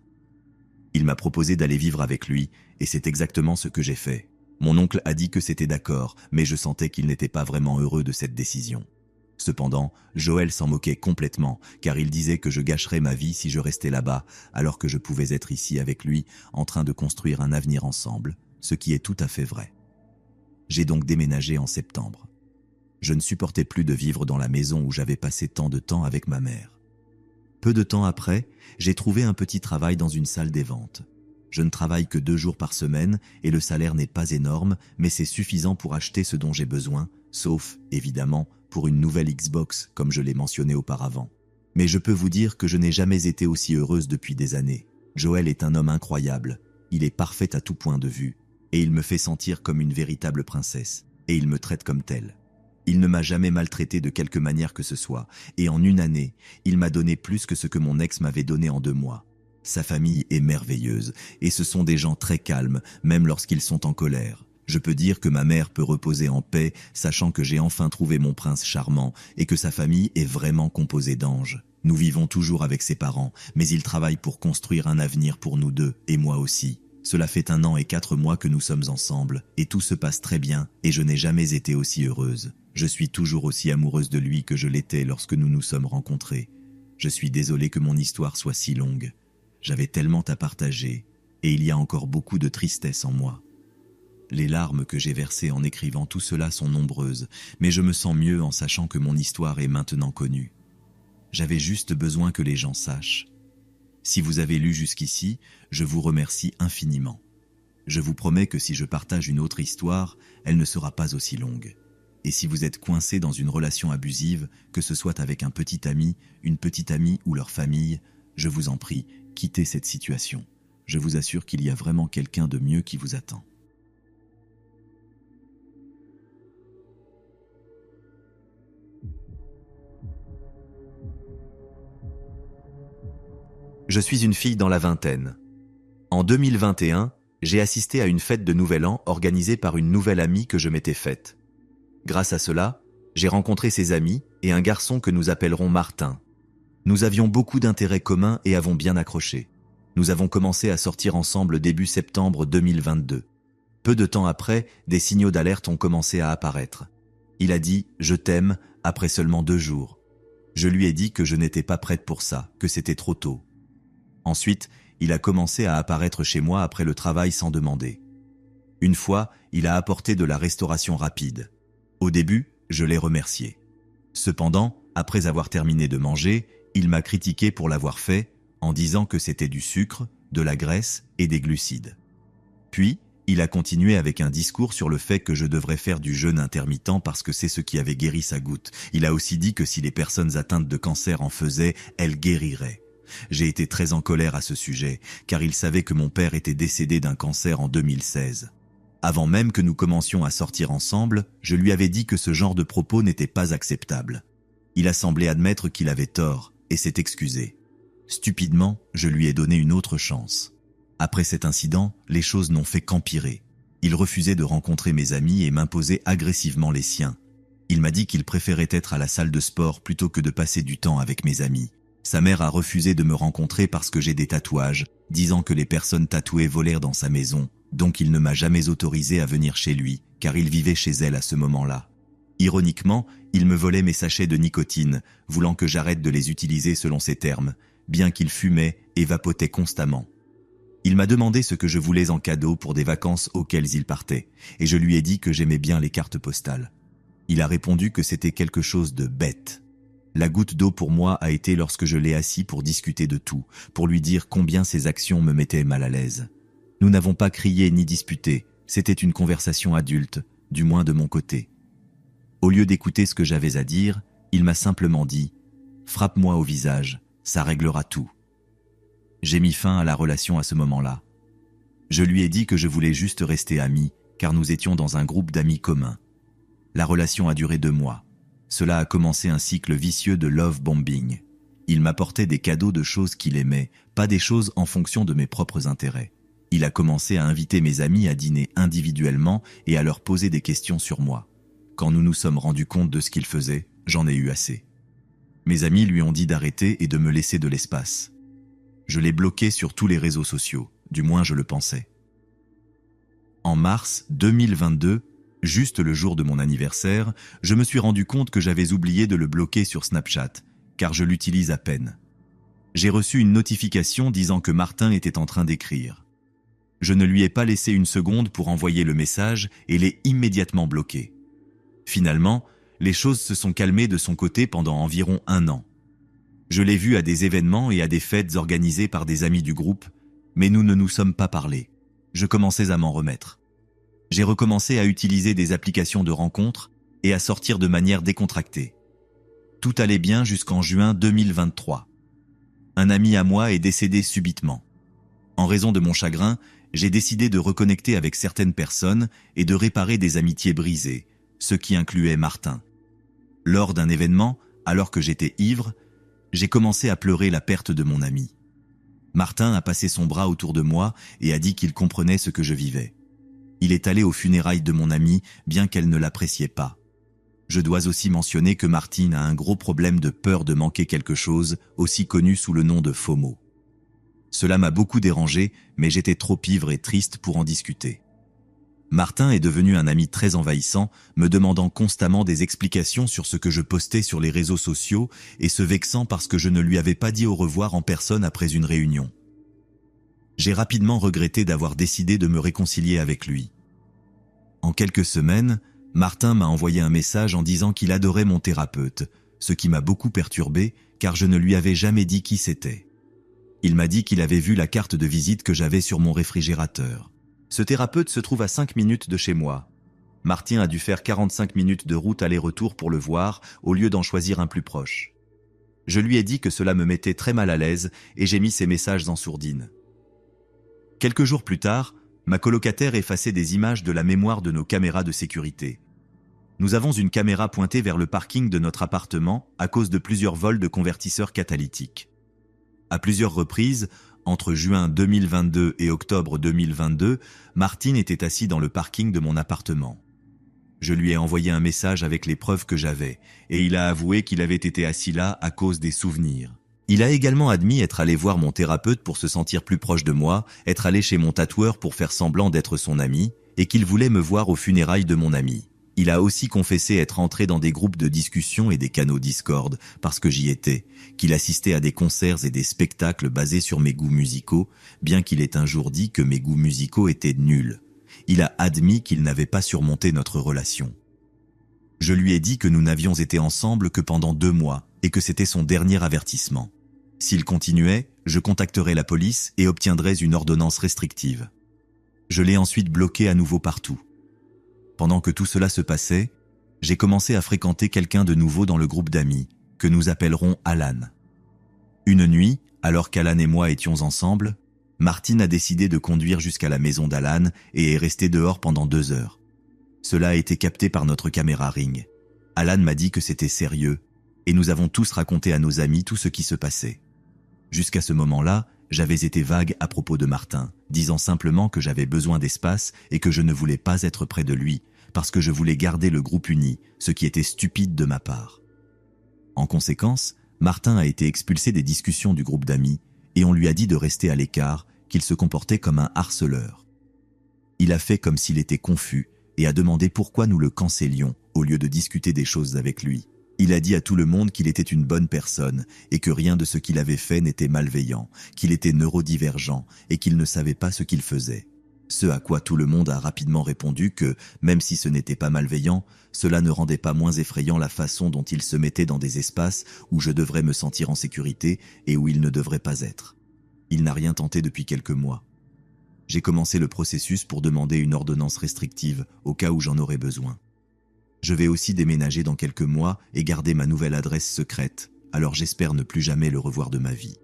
Il m'a proposé d'aller vivre avec lui et c'est exactement ce que j'ai fait. Mon oncle a dit que c'était d'accord, mais je sentais qu'il n'était pas vraiment heureux de cette décision. Cependant, Joël s'en moquait complètement, car il disait que je gâcherais ma vie si je restais là-bas, alors que je pouvais être ici avec lui, en train de construire un avenir ensemble, ce qui est tout à fait vrai. J'ai donc déménagé en septembre. Je ne supportais plus de vivre dans la maison où j'avais passé tant de temps avec ma mère. Peu de temps après, j'ai trouvé un petit travail dans une salle des ventes. Je ne travaille que 2 jours par semaine et le salaire n'est pas énorme, mais c'est suffisant pour acheter ce dont j'ai besoin, sauf, évidemment, pour une nouvelle Xbox, comme je l'ai mentionné auparavant. Mais je peux vous dire que je n'ai jamais été aussi heureuse depuis des années. Joël est un homme incroyable, il est parfait à tout point de vue, et il me fait sentir comme une véritable princesse, et il me traite comme telle. Il ne m'a jamais maltraité de quelque manière que ce soit, et en 1 année, il m'a donné plus que ce que mon ex m'avait donné en 2 mois. Sa famille est merveilleuse, et ce sont des gens très calmes, même lorsqu'ils sont en colère. Je peux dire que ma mère peut reposer en paix, sachant que j'ai enfin trouvé mon prince charmant, et que sa famille est vraiment composée d'anges. Nous vivons toujours avec ses parents, mais ils travaillent pour construire un avenir pour nous deux, et moi aussi. Cela fait 1 an et 4 mois que nous sommes ensemble, et tout se passe très bien, et je n'ai jamais été aussi heureuse. Je suis toujours aussi amoureuse de lui que je l'étais lorsque nous nous sommes rencontrés. Je suis désolée que mon histoire soit si longue. J'avais tellement à partager, et il y a encore beaucoup de tristesse en moi. Les larmes que j'ai versées en écrivant tout cela sont nombreuses, mais je me sens mieux en sachant que mon histoire est maintenant connue. J'avais juste besoin que les gens sachent. Si vous avez lu jusqu'ici, je vous remercie infiniment. Je vous promets que si je partage une autre histoire, elle ne sera pas aussi longue. Et si vous êtes coincé dans une relation abusive, que ce soit avec un petit ami, une petite amie ou leur famille, je vous en prie, quittez cette situation. Je vous assure qu'il y a vraiment quelqu'un de mieux qui vous attend. Je suis une fille dans la vingtaine. En 2021, j'ai assisté à une fête de Nouvel An organisée par une nouvelle amie que je m'étais faite. Grâce à cela, j'ai rencontré ses amis et un garçon que nous appellerons Martin. Nous avions beaucoup d'intérêts communs et avons bien accroché. Nous avons commencé à sortir ensemble début septembre 2022. Peu de temps après, des signaux d'alerte ont commencé à apparaître. Il a dit « je t'aime » après seulement 2 jours. Je lui ai dit que je n'étais pas prête pour ça, que c'était trop tôt. Ensuite, il a commencé à apparaître chez moi après le travail sans demander. Une fois, il a apporté de la restauration rapide. Au début, je l'ai remercié. Cependant, après avoir terminé de manger, il m'a critiqué pour l'avoir fait, en disant que c'était du sucre, de la graisse et des glucides. Puis, il a continué avec un discours sur le fait que je devrais faire du jeûne intermittent parce que c'est ce qui avait guéri sa goutte. Il a aussi dit que si les personnes atteintes de cancer en faisaient, elles guériraient. J'ai été très en colère à ce sujet, car il savait que mon père était décédé d'un cancer en 2016. Avant même que nous commencions à sortir ensemble, je lui avais dit que ce genre de propos n'était pas acceptable. Il a semblé admettre qu'il avait tort et s'est excusé. Stupidement, je lui ai donné une autre chance. Après cet incident, les choses n'ont fait qu'empirer. Il refusait de rencontrer mes amis et m'imposait agressivement les siens. Il m'a dit qu'il préférait être à la salle de sport plutôt que de passer du temps avec mes amis. Sa mère a refusé de me rencontrer parce que j'ai des tatouages, disant que les personnes tatouées volèrent dans sa maison, donc il ne m'a jamais autorisé à venir chez lui, car il vivait chez elle à ce moment-là. Ironiquement, il me volait mes sachets de nicotine, voulant que j'arrête de les utiliser selon ses termes, bien qu'il fumait et vapotait constamment. Il m'a demandé ce que je voulais en cadeau pour des vacances auxquelles il partait, et je lui ai dit que j'aimais bien les cartes postales. Il a répondu que c'était quelque chose de bête. La goutte d'eau pour moi a été lorsque je l'ai assis pour discuter de tout, pour lui dire combien ses actions me mettaient mal à l'aise. Nous n'avons pas crié ni disputé, c'était une conversation adulte, du moins de mon côté. Au lieu d'écouter ce que j'avais à dire, il m'a simplement dit « Frappe-moi au visage, ça réglera tout ». J'ai mis fin à la relation à ce moment-là. Je lui ai dit que je voulais juste rester amis, car nous étions dans un groupe d'amis communs. La relation a duré 2 mois. Cela a commencé un cycle vicieux de love bombing. Il m'apportait des cadeaux de choses qu'il aimait, pas des choses en fonction de mes propres intérêts. Il a commencé à inviter mes amis à dîner individuellement et à leur poser des questions sur moi. Quand nous nous sommes rendus compte de ce qu'il faisait, j'en ai eu assez. Mes amis lui ont dit d'arrêter et de me laisser de l'espace. Je l'ai bloqué sur tous les réseaux sociaux, du moins je le pensais. En mars 2022, Juste le jour de mon anniversaire, je me suis rendu compte que j'avais oublié de le bloquer sur Snapchat, car je l'utilise à peine. J'ai reçu une notification disant que Martin était en train d'écrire. Je ne lui ai pas laissé une seconde pour envoyer le message et l'ai immédiatement bloqué. Finalement, les choses se sont calmées de son côté pendant environ 1 an. Je l'ai vu à des événements et à des fêtes organisées par des amis du groupe, mais nous ne nous sommes pas parlé. Je commençais à m'en remettre. J'ai recommencé à utiliser des applications de rencontres et à sortir de manière décontractée. Tout allait bien jusqu'en juin 2023. Un ami à moi est décédé subitement. En raison de mon chagrin, j'ai décidé de reconnecter avec certaines personnes et de réparer des amitiés brisées, ce qui incluait Martin. Lors d'un événement, alors que j'étais ivre, j'ai commencé à pleurer la perte de mon ami. Martin a passé son bras autour de moi et a dit qu'il comprenait ce que je vivais. Il est allé aux funérailles de mon amie, bien qu'elle ne l'appréciait pas. Je dois aussi mentionner que Martine a un gros problème de peur de manquer quelque chose, aussi connu sous le nom de FOMO. Cela m'a beaucoup dérangé, mais j'étais trop ivre et triste pour en discuter. Martin est devenu un ami très envahissant, me demandant constamment des explications sur ce que je postais sur les réseaux sociaux et se vexant parce que je ne lui avais pas dit au revoir en personne après une réunion. J'ai rapidement regretté d'avoir décidé de me réconcilier avec lui. En quelques semaines, Martin m'a envoyé un message en disant qu'il adorait mon thérapeute, ce qui m'a beaucoup perturbé car je ne lui avais jamais dit qui c'était. Il m'a dit qu'il avait vu la carte de visite que j'avais sur mon réfrigérateur. Ce thérapeute se trouve à 5 minutes de chez moi. Martin a dû faire 45 minutes de route aller-retour pour le voir au lieu d'en choisir un plus proche. Je lui ai dit que cela me mettait très mal à l'aise et j'ai mis ses messages en sourdine. Quelques jours plus tard, ma colocataire effaçait des images de la mémoire de nos caméras de sécurité. Nous avons une caméra pointée vers le parking de notre appartement à cause de plusieurs vols de convertisseurs catalytiques. À plusieurs reprises, entre juin 2022 et octobre 2022, Martin était assis dans le parking de mon appartement. Je lui ai envoyé un message avec les preuves que j'avais, et il a avoué qu'il avait été assis là à cause des souvenirs. Il a également admis être allé voir mon thérapeute pour se sentir plus proche de moi, être allé chez mon tatoueur pour faire semblant d'être son ami, et qu'il voulait me voir aux funérailles de mon ami. Il a aussi confessé être entré dans des groupes de discussion et des canaux Discord, parce que j'y étais, qu'il assistait à des concerts et des spectacles basés sur mes goûts musicaux, bien qu'il ait un jour dit que mes goûts musicaux étaient nuls. Il a admis qu'il n'avait pas surmonté notre relation. Je lui ai dit que nous n'avions été ensemble que pendant 2 mois, et que c'était son dernier avertissement. S'il continuait, je contacterais la police et obtiendrais une ordonnance restrictive. Je l'ai ensuite bloqué à nouveau partout. Pendant que tout cela se passait, j'ai commencé à fréquenter quelqu'un de nouveau dans le groupe d'amis, que nous appellerons Alan. Une nuit, alors qu'Alan et moi étions ensemble, Martin a décidé de conduire jusqu'à la maison d'Alan et est resté dehors pendant 2 heures. Cela a été capté par notre caméra Ring. Alan m'a dit que c'était sérieux, et nous avons tous raconté à nos amis tout ce qui se passait. Jusqu'à ce moment-là, j'avais été vague à propos de Martin, disant simplement que j'avais besoin d'espace et que je ne voulais pas être près de lui, parce que je voulais garder le groupe uni, ce qui était stupide de ma part. En conséquence, Martin a été expulsé des discussions du groupe d'amis, et on lui a dit de rester à l'écart, qu'il se comportait comme un harceleur. Il a fait comme s'il était confus et a demandé pourquoi nous le cancelions au lieu de discuter des choses avec lui. Il a dit à tout le monde qu'il était une bonne personne et que rien de ce qu'il avait fait n'était malveillant, qu'il était neurodivergent et qu'il ne savait pas ce qu'il faisait. Ce à quoi tout le monde a rapidement répondu que, même si ce n'était pas malveillant, cela ne rendait pas moins effrayant la façon dont il se mettait dans des espaces où je devrais me sentir en sécurité et où il ne devrait pas être. Il n'a rien tenté depuis quelques mois. J'ai commencé le processus pour demander une ordonnance restrictive au cas où j'en aurais besoin. Je vais aussi déménager dans quelques mois et garder ma nouvelle adresse secrète, alors j'espère ne plus jamais le revoir de ma vie.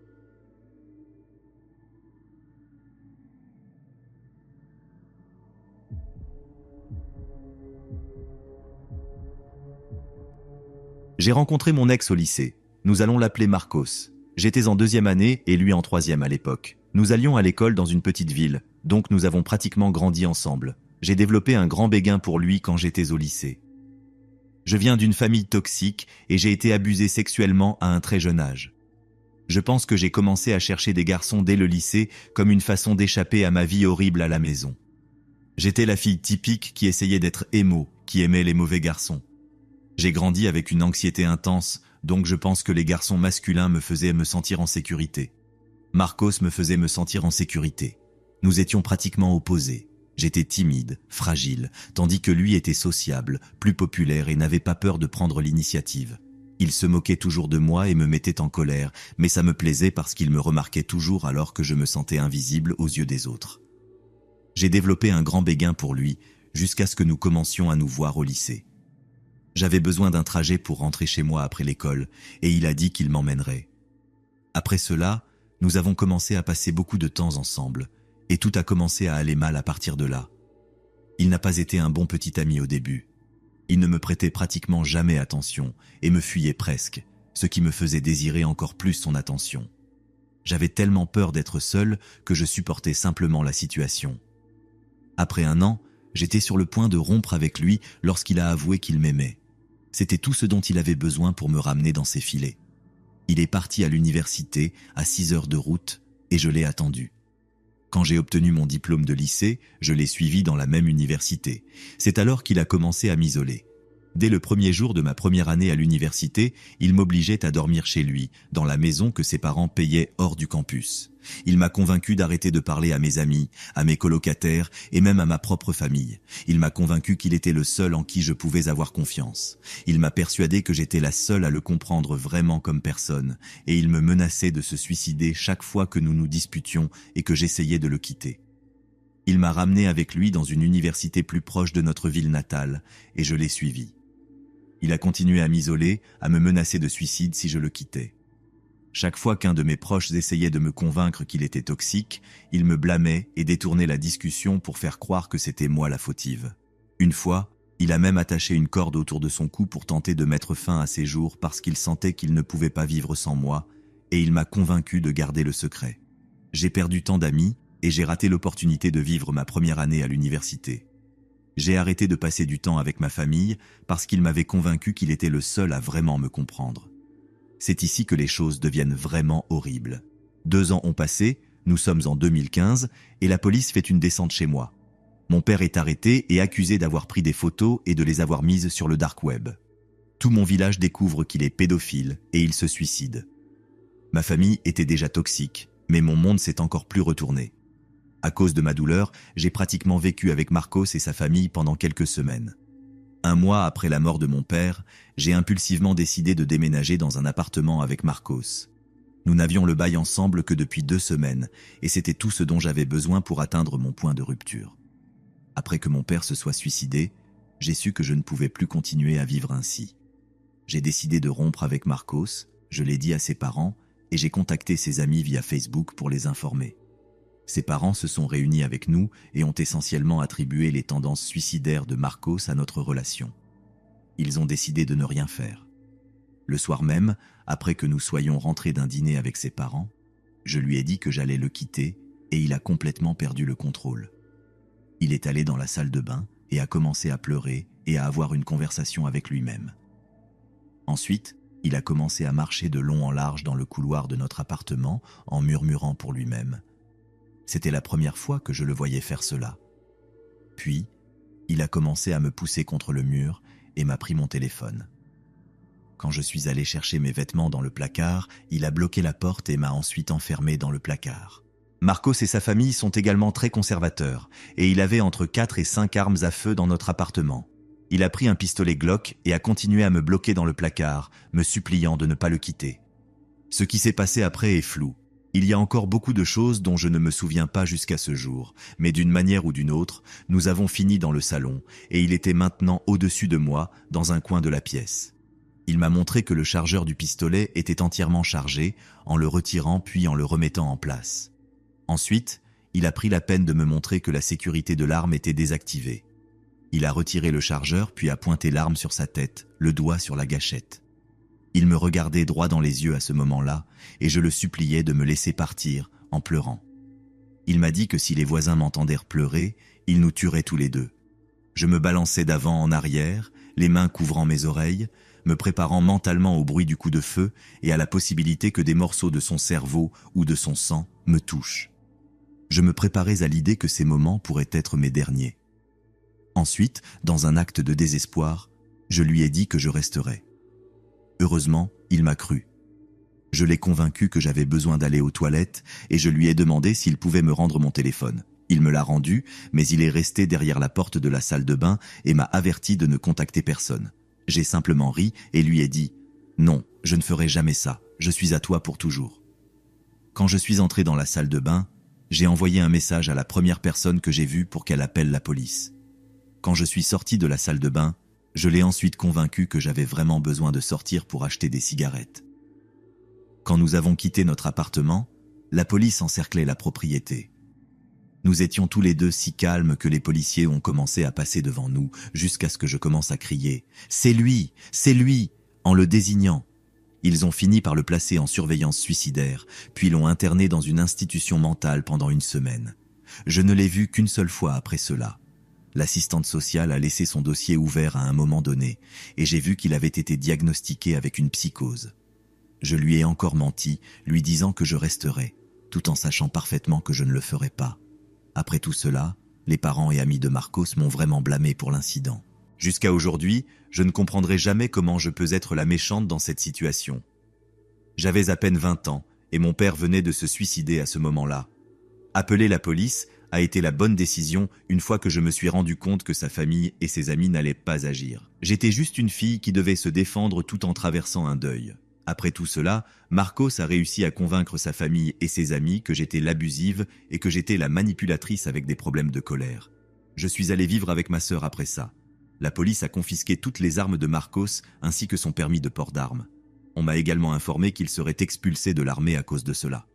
J'ai rencontré mon ex au lycée. Nous allons l'appeler Marcos. J'étais en 2e année et lui en 3e à l'époque. Nous allions à l'école dans une petite ville, donc nous avons pratiquement grandi ensemble. J'ai développé un grand béguin pour lui quand j'étais au lycée. Je viens d'une famille toxique et j'ai été abusé sexuellement à un très jeune âge. Je pense que j'ai commencé à chercher des garçons dès le lycée comme une façon d'échapper à ma vie horrible à la maison. J'étais la fille typique qui essayait d'être émo, qui aimait les mauvais garçons. J'ai grandi avec une anxiété intense, donc je pense que les garçons masculins me faisaient me sentir en sécurité. Marcos me faisait me sentir en sécurité. Nous étions pratiquement opposés. J'étais timide, fragile, tandis que lui était sociable, plus populaire et n'avait pas peur de prendre l'initiative. Il se moquait toujours de moi et me mettait en colère, mais ça me plaisait parce qu'il me remarquait toujours alors que je me sentais invisible aux yeux des autres. J'ai développé un grand béguin pour lui, jusqu'à ce que nous commencions à nous voir au lycée. J'avais besoin d'un trajet pour rentrer chez moi après l'école, et il a dit qu'il m'emmènerait. Après cela, nous avons commencé à passer beaucoup de temps ensemble, et tout a commencé à aller mal à partir de là. Il n'a pas été un bon petit ami au début. Il ne me prêtait pratiquement jamais attention, et me fuyait presque, ce qui me faisait désirer encore plus son attention. J'avais tellement peur d'être seul que je supportais simplement la situation. Après 1 an, j'étais sur le point de rompre avec lui lorsqu'il a avoué qu'il m'aimait. C'était tout ce dont il avait besoin pour me ramener dans ses filets. Il est parti à l'université à 6 heures de route et je l'ai attendu. Quand j'ai obtenu mon diplôme de lycée, je l'ai suivi dans la même université. C'est alors qu'il a commencé à m'isoler. Dès le premier jour de ma première année à l'université, il m'obligeait à dormir chez lui, dans la maison que ses parents payaient hors du campus. Il m'a convaincu d'arrêter de parler à mes amis, à mes colocataires et même à ma propre famille. Il m'a convaincu qu'il était le seul en qui je pouvais avoir confiance. Il m'a persuadé que j'étais la seule à le comprendre vraiment comme personne, et il me menaçait de se suicider chaque fois que nous nous disputions et que j'essayais de le quitter. Il m'a ramené avec lui dans une université plus proche de notre ville natale, et je l'ai suivi. Il a continué à m'isoler, à me menacer de suicide si je le quittais. Chaque fois qu'un de mes proches essayait de me convaincre qu'il était toxique, il me blâmait et détournait la discussion pour faire croire que c'était moi la fautive. Une fois, il a même attaché une corde autour de son cou pour tenter de mettre fin à ses jours parce qu'il sentait qu'il ne pouvait pas vivre sans moi, et il m'a convaincu de garder le secret. J'ai perdu tant d'amis et j'ai raté l'opportunité de vivre ma première année à l'université. J'ai arrêté de passer du temps avec ma famille parce qu'il m'avait convaincu qu'il était le seul à vraiment me comprendre. C'est ici que les choses deviennent vraiment horribles. 2 ans ont passé, nous sommes en 2015 et la police fait une descente chez moi. Mon père est arrêté et accusé d'avoir pris des photos et de les avoir mises sur le dark web. Tout mon village découvre qu'il est pédophile et il se suicide. Ma famille était déjà toxique, mais mon monde s'est encore plus retourné. À cause de ma douleur, j'ai pratiquement vécu avec Marcos et sa famille pendant quelques semaines. 1 mois après la mort de mon père, j'ai impulsivement décidé de déménager dans un appartement avec Marcos. Nous n'avions le bail ensemble que depuis 2 semaines, et c'était tout ce dont j'avais besoin pour atteindre mon point de rupture. Après que mon père se soit suicidé, j'ai su que je ne pouvais plus continuer à vivre ainsi. J'ai décidé de rompre avec Marcos, je l'ai dit à ses parents, et j'ai contacté ses amis via Facebook pour les informer. Ses parents se sont réunis avec nous et ont essentiellement attribué les tendances suicidaires de Marcos à notre relation. Ils ont décidé de ne rien faire. Le soir même, après que nous soyons rentrés d'un dîner avec ses parents, je lui ai dit que j'allais le quitter et il a complètement perdu le contrôle. Il est allé dans la salle de bain et a commencé à pleurer et à avoir une conversation avec lui-même. Ensuite, il a commencé à marcher de long en large dans le couloir de notre appartement en murmurant pour lui-même. C'était la première fois que je le voyais faire cela. Puis, il a commencé à me pousser contre le mur et m'a pris mon téléphone. Quand je suis allé chercher mes vêtements dans le placard, il a bloqué la porte et m'a ensuite enfermé dans le placard. Marcos et sa famille sont également très conservateurs et il avait entre 4 et 5 armes à feu dans notre appartement. Il a pris un pistolet Glock et a continué à me bloquer dans le placard, me suppliant de ne pas le quitter. Ce qui s'est passé après est flou. Il y a encore beaucoup de choses dont je ne me souviens pas jusqu'à ce jour, mais d'une manière ou d'une autre, nous avons fini dans le salon et il était maintenant au-dessus de moi, dans un coin de la pièce. Il m'a montré que le chargeur du pistolet était entièrement chargé, en le retirant puis en le remettant en place. Ensuite, il a pris la peine de me montrer que la sécurité de l'arme était désactivée. Il a retiré le chargeur puis a pointé l'arme sur sa tête, le doigt sur la gâchette. Il me regardait droit dans les yeux à ce moment-là et je le suppliais de me laisser partir en pleurant. Il m'a dit que si les voisins m'entendèrent pleurer, ils nous tueraient tous les deux. Je me balançais d'avant en arrière, les mains couvrant mes oreilles, me préparant mentalement au bruit du coup de feu et à la possibilité que des morceaux de son cerveau ou de son sang me touchent. Je me préparais à l'idée que ces moments pourraient être mes derniers. Ensuite, dans un acte de désespoir, je lui ai dit que je resterais. Heureusement, il m'a cru. Je l'ai convaincu que j'avais besoin d'aller aux toilettes et je lui ai demandé s'il pouvait me rendre mon téléphone. Il me l'a rendu, mais il est resté derrière la porte de la salle de bain et m'a averti de ne contacter personne. J'ai simplement ri et lui ai dit « Non, je ne ferai jamais ça, je suis à toi pour toujours ». Quand je suis entré dans la salle de bain, j'ai envoyé un message à la première personne que j'ai vue pour qu'elle appelle la police. Quand je suis sorti de la salle de bain, je l'ai ensuite convaincu que j'avais vraiment besoin de sortir pour acheter des cigarettes. Quand nous avons quitté notre appartement, la police encerclait la propriété. Nous étions tous les deux si calmes que les policiers ont commencé à passer devant nous jusqu'à ce que je commence à crier « C'est lui, en le désignant. Ils ont fini par le placer en surveillance suicidaire, puis l'ont interné dans une institution mentale pendant 1 semaine. Je ne l'ai vu qu'une seule fois après cela. L'assistante sociale a laissé son dossier ouvert à un moment donné, et j'ai vu qu'il avait été diagnostiqué avec une psychose. Je lui ai encore menti, lui disant que je resterais, tout en sachant parfaitement que je ne le ferais pas. Après tout cela, les parents et amis de Marcos m'ont vraiment blâmé pour l'incident. Jusqu'à aujourd'hui, je ne comprendrai jamais comment je peux être la méchante dans cette situation. J'avais à peine 20 ans, et mon père venait de se suicider à ce moment-là. Appeler la police a été la bonne décision une fois que je me suis rendu compte que sa famille et ses amis n'allaient pas agir. J'étais juste une fille qui devait se défendre tout en traversant un deuil. Après tout cela, Marcos a réussi à convaincre sa famille et ses amis que j'étais l'abusive et que j'étais la manipulatrice avec des problèmes de colère. Je suis allé vivre avec ma sœur après ça. La police a confisqué toutes les armes de Marcos ainsi que son permis de port d'armes. On m'a également informé qu'il serait expulsé de l'armée à cause de cela.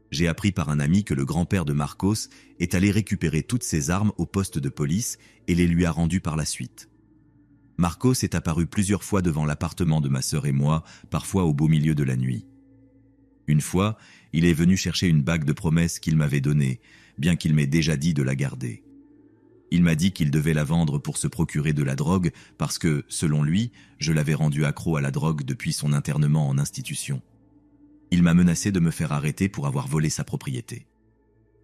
J'ai appris par un ami que le grand-père de Marcos est allé récupérer toutes ses armes au poste de police et les lui a rendues par la suite. Marcos est apparu plusieurs fois devant l'appartement de ma sœur et moi, parfois au beau milieu de la nuit. Une fois, il est venu chercher une bague de promesse qu'il m'avait donnée, bien qu'il m'ait déjà dit de la garder. Il m'a dit qu'il devait la vendre pour se procurer de la drogue parce que, selon lui, je l'avais rendu accro à la drogue depuis son internement en institution. Il m'a menacé de me faire arrêter pour avoir volé sa propriété.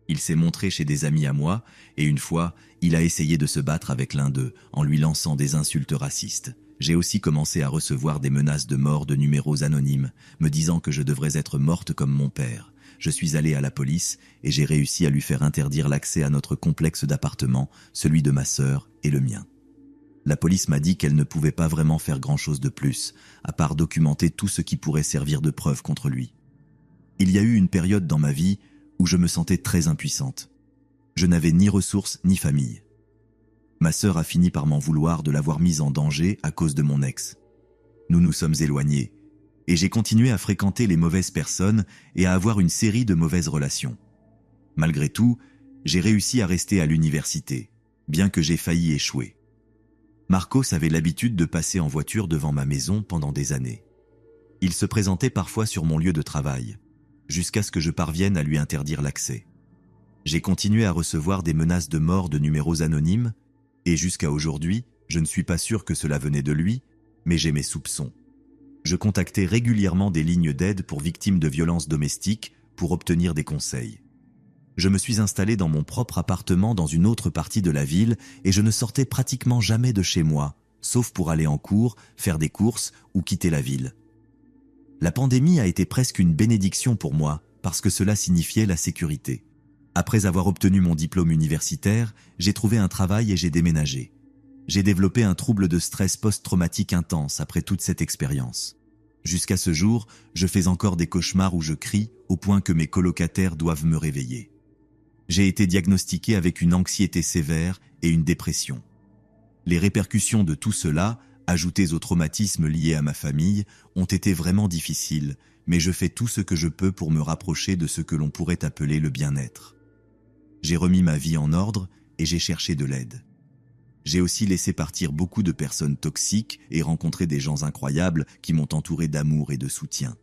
Il s'est montré chez des amis à moi et une fois, il a essayé de se battre avec l'un d'eux en lui lançant des insultes racistes. J'ai aussi commencé à recevoir des menaces de mort de numéros anonymes, me disant que je devrais être morte comme mon père. Je suis allé à la police et j'ai réussi à lui faire interdire l'accès à notre complexe d'appartements, celui de ma sœur et le mien. La police m'a dit qu'elle ne pouvait pas vraiment faire grand-chose de plus, à part documenter tout ce qui pourrait servir de preuve contre lui. Il y a eu une période dans ma vie où je me sentais très impuissante. Je n'avais ni ressources ni famille. Ma sœur a fini par m'en vouloir de l'avoir mise en danger à cause de mon ex. Nous nous sommes éloignés, et j'ai continué à fréquenter les mauvaises personnes et à avoir une série de mauvaises relations. Malgré tout, j'ai réussi à rester à l'université, bien que j'ai failli échouer. Marcos avait l'habitude de passer en voiture devant ma maison pendant des années. Il se présentait parfois sur mon lieu de travail, jusqu'à ce que je parvienne à lui interdire l'accès. J'ai continué à recevoir des menaces de mort de numéros anonymes, et jusqu'à aujourd'hui, je ne suis pas sûr que cela venait de lui, mais j'ai mes soupçons. Je contactais régulièrement des lignes d'aide pour victimes de violences domestiques pour obtenir des conseils. Je me suis installé dans mon propre appartement dans une autre partie de la ville et je ne sortais pratiquement jamais de chez moi, sauf pour aller en cours, faire des courses ou quitter la ville. La pandémie a été presque une bénédiction pour moi parce que cela signifiait la sécurité. Après avoir obtenu mon diplôme universitaire, j'ai trouvé un travail et j'ai déménagé. J'ai développé un trouble de stress post-traumatique intense après toute cette expérience. Jusqu'à ce jour, je fais encore des cauchemars où je crie au point que mes colocataires doivent me réveiller. J'ai été diagnostiqué avec une anxiété sévère et une dépression. Les répercussions de tout cela, ajoutées aux traumatismes liés à ma famille, ont été vraiment difficiles, mais je fais tout ce que je peux pour me rapprocher de ce que l'on pourrait appeler le bien-être. J'ai remis ma vie en ordre et j'ai cherché de l'aide. J'ai aussi laissé partir beaucoup de personnes toxiques et rencontré des gens incroyables qui m'ont entouré d'amour et de soutien.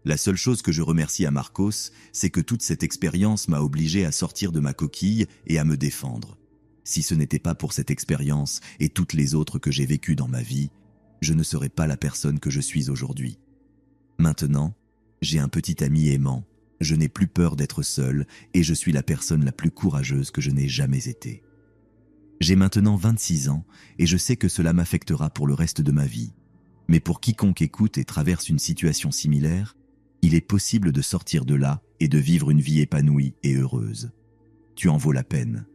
La seule chose que je remercie à Marcos, c'est que toute cette expérience m'a obligé à sortir de ma coquille et à me défendre. Si ce n'était pas pour cette expérience et toutes les autres que j'ai vécues dans ma vie, je ne serais pas la personne que je suis aujourd'hui. Maintenant, j'ai un petit ami aimant, je n'ai plus peur d'être seul et je suis la personne la plus courageuse que je n'ai jamais été. J'ai maintenant 26 ans et je sais que cela m'affectera pour le reste de ma vie. Mais pour quiconque écoute et traverse une situation similaire, il est possible de sortir de là et de vivre une vie épanouie et heureuse. Tu en vaux la peine.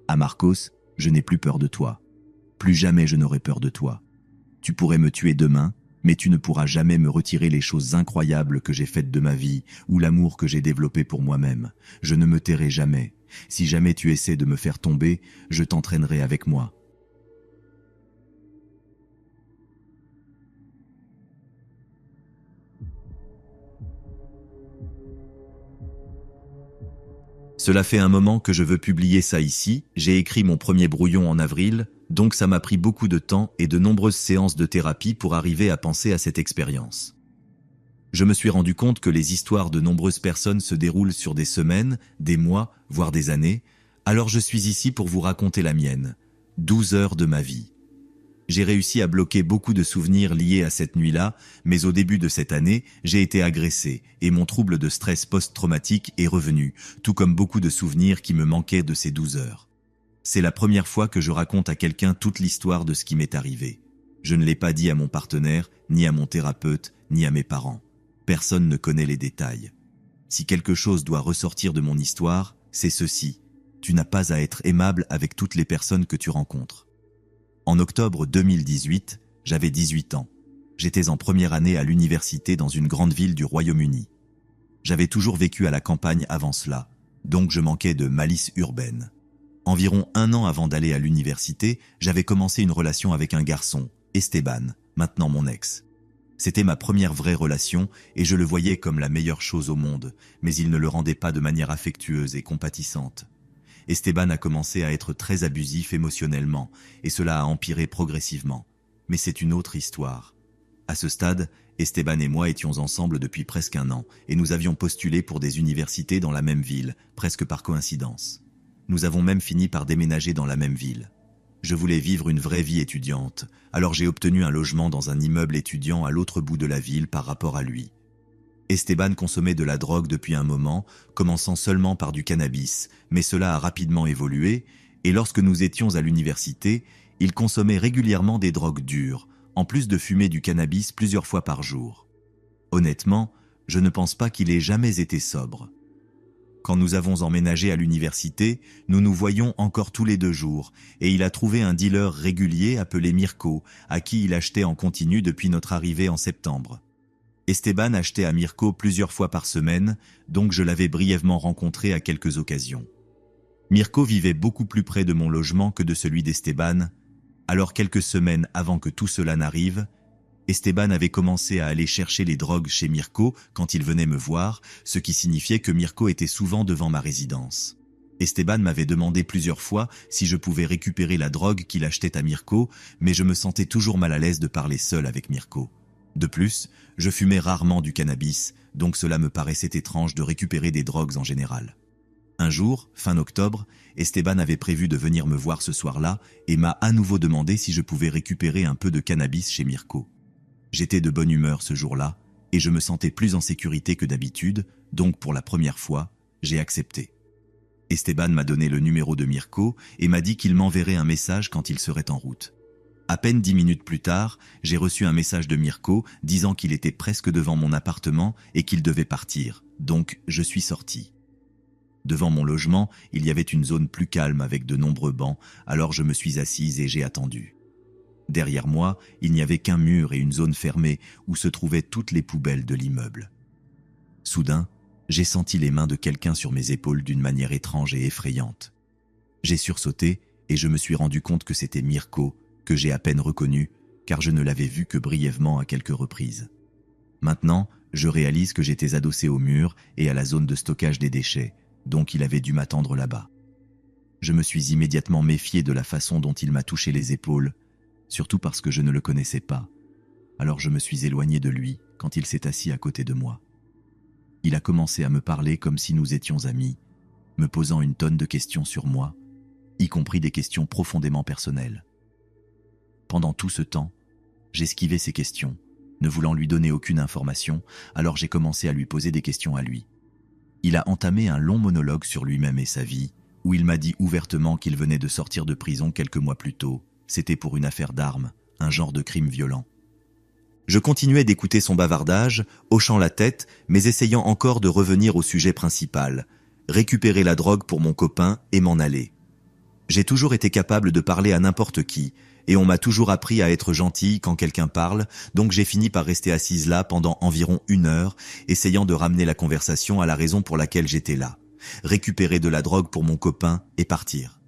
À Marcos, je n'ai plus peur de toi. Plus jamais je n'aurai peur de toi. Tu pourrais me tuer demain, mais tu ne pourras jamais me retirer les choses incroyables que j'ai faites de ma vie ou l'amour que j'ai développé pour moi-même. Je ne me tairai jamais. Si jamais tu essaies de me faire tomber, je t'entraînerai avec moi. Cela fait un moment que je veux publier ça ici, j'ai écrit mon premier brouillon en avril, donc ça m'a pris beaucoup de temps et de nombreuses séances de thérapie pour arriver à penser à cette expérience. Je me suis rendu compte que les histoires de nombreuses personnes se déroulent sur des semaines, des mois, voire des années, alors je suis ici pour vous raconter la mienne. 12 heures de ma vie. J'ai réussi à bloquer beaucoup de souvenirs liés à cette nuit-là, mais au début de cette année, j'ai été agressé et mon trouble de stress post-traumatique est revenu, tout comme beaucoup de souvenirs qui me manquaient de ces 12 heures. C'est la première fois que je raconte à quelqu'un toute l'histoire de ce qui m'est arrivé. Je ne l'ai pas dit à mon partenaire, ni à mon thérapeute, ni à mes parents. Personne ne connaît les détails. Si quelque chose doit ressortir de mon histoire, c'est ceci. Tu n'as pas à être aimable avec toutes les personnes que tu rencontres. En octobre 2018, j'avais 18 ans. J'étais en première année à l'université dans une grande ville du Royaume-Uni. J'avais toujours vécu à la campagne avant cela, donc je manquais de malice urbaine. Environ 1 an avant d'aller à l'université, j'avais commencé une relation avec un garçon, Esteban, maintenant mon ex. C'était ma première vraie relation et je le voyais comme la meilleure chose au monde, mais il ne le rendait pas de manière affectueuse et compatissante. Esteban a commencé à être très abusif émotionnellement et cela a empiré progressivement. Mais c'est une autre histoire. À ce stade, Esteban et moi étions ensemble depuis presque 1 an et nous avions postulé pour des universités dans la même ville, presque par coïncidence. Nous avons même fini par déménager dans la même ville. Je voulais vivre une vraie vie étudiante, alors j'ai obtenu un logement dans un immeuble étudiant à l'autre bout de la ville par rapport à lui. Esteban consommait de la drogue depuis un moment, commençant seulement par du cannabis, mais cela a rapidement évolué, et lorsque nous étions à l'université, il consommait régulièrement des drogues dures, en plus de fumer du cannabis plusieurs fois par jour. Honnêtement, je ne pense pas qu'il ait jamais été sobre. Quand nous avons emménagé à l'université, nous nous voyions encore tous les 2 jours, et il a trouvé un dealer régulier appelé Mirko, à qui il achetait en continu depuis notre arrivée en septembre. Esteban achetait à Mirko plusieurs fois par semaine, donc je l'avais brièvement rencontré à quelques occasions. Mirko vivait beaucoup plus près de mon logement que de celui d'Esteban, alors quelques semaines avant que tout cela n'arrive, Esteban avait commencé à aller chercher les drogues chez Mirko quand il venait me voir, ce qui signifiait que Mirko était souvent devant ma résidence. Esteban m'avait demandé plusieurs fois si je pouvais récupérer la drogue qu'il achetait à Mirko, mais je me sentais toujours mal à l'aise de parler seul avec Mirko. De plus, je fumais rarement du cannabis, donc cela me paraissait étrange de récupérer des drogues en général. Un jour, fin octobre, Esteban avait prévu de venir me voir ce soir-là et m'a à nouveau demandé si je pouvais récupérer un peu de cannabis chez Mirko. J'étais de bonne humeur ce jour-là et je me sentais plus en sécurité que d'habitude, donc pour la première fois, j'ai accepté. Esteban m'a donné le numéro de Mirko et m'a dit qu'il m'enverrait un message quand il serait en route. À peine 10 minutes plus tard, j'ai reçu un message de Mirko disant qu'il était presque devant mon appartement et qu'il devait partir, donc je suis sorti. Devant mon logement, il y avait une zone plus calme avec de nombreux bancs, alors je me suis assise et j'ai attendu. Derrière moi, il n'y avait qu'un mur et une zone fermée où se trouvaient toutes les poubelles de l'immeuble. Soudain, j'ai senti les mains de quelqu'un sur mes épaules d'une manière étrange et effrayante. J'ai sursauté et je me suis rendu compte que c'était Mirko, que j'ai à peine reconnu, car je ne l'avais vu que brièvement à quelques reprises. Maintenant, je réalise que j'étais adossé au mur et à la zone de stockage des déchets, donc il avait dû m'attendre là-bas. Je me suis immédiatement méfié de la façon dont il m'a touché les épaules, surtout parce que je ne le connaissais pas. Alors je me suis éloigné de lui quand il s'est assis à côté de moi. Il a commencé à me parler comme si nous étions amis, me posant une tonne de questions sur moi, y compris des questions profondément personnelles. Pendant tout ce temps, j'esquivais ces questions, ne voulant lui donner aucune information, alors j'ai commencé à lui poser des questions à lui. Il a entamé un long monologue sur lui-même et sa vie, où il m'a dit ouvertement qu'il venait de sortir de prison quelques mois plus tôt. C'était pour une affaire d'armes, un genre de crime violent. Je continuais d'écouter son bavardage, hochant la tête, mais essayant encore de revenir au sujet principal, récupérer la drogue pour mon copain et m'en aller. J'ai toujours été capable de parler à n'importe qui, et on m'a toujours appris à être gentil quand quelqu'un parle, donc j'ai fini par rester assise là pendant environ 1 heure, essayant de ramener la conversation à la raison pour laquelle j'étais là, récupérer de la drogue pour mon copain et partir.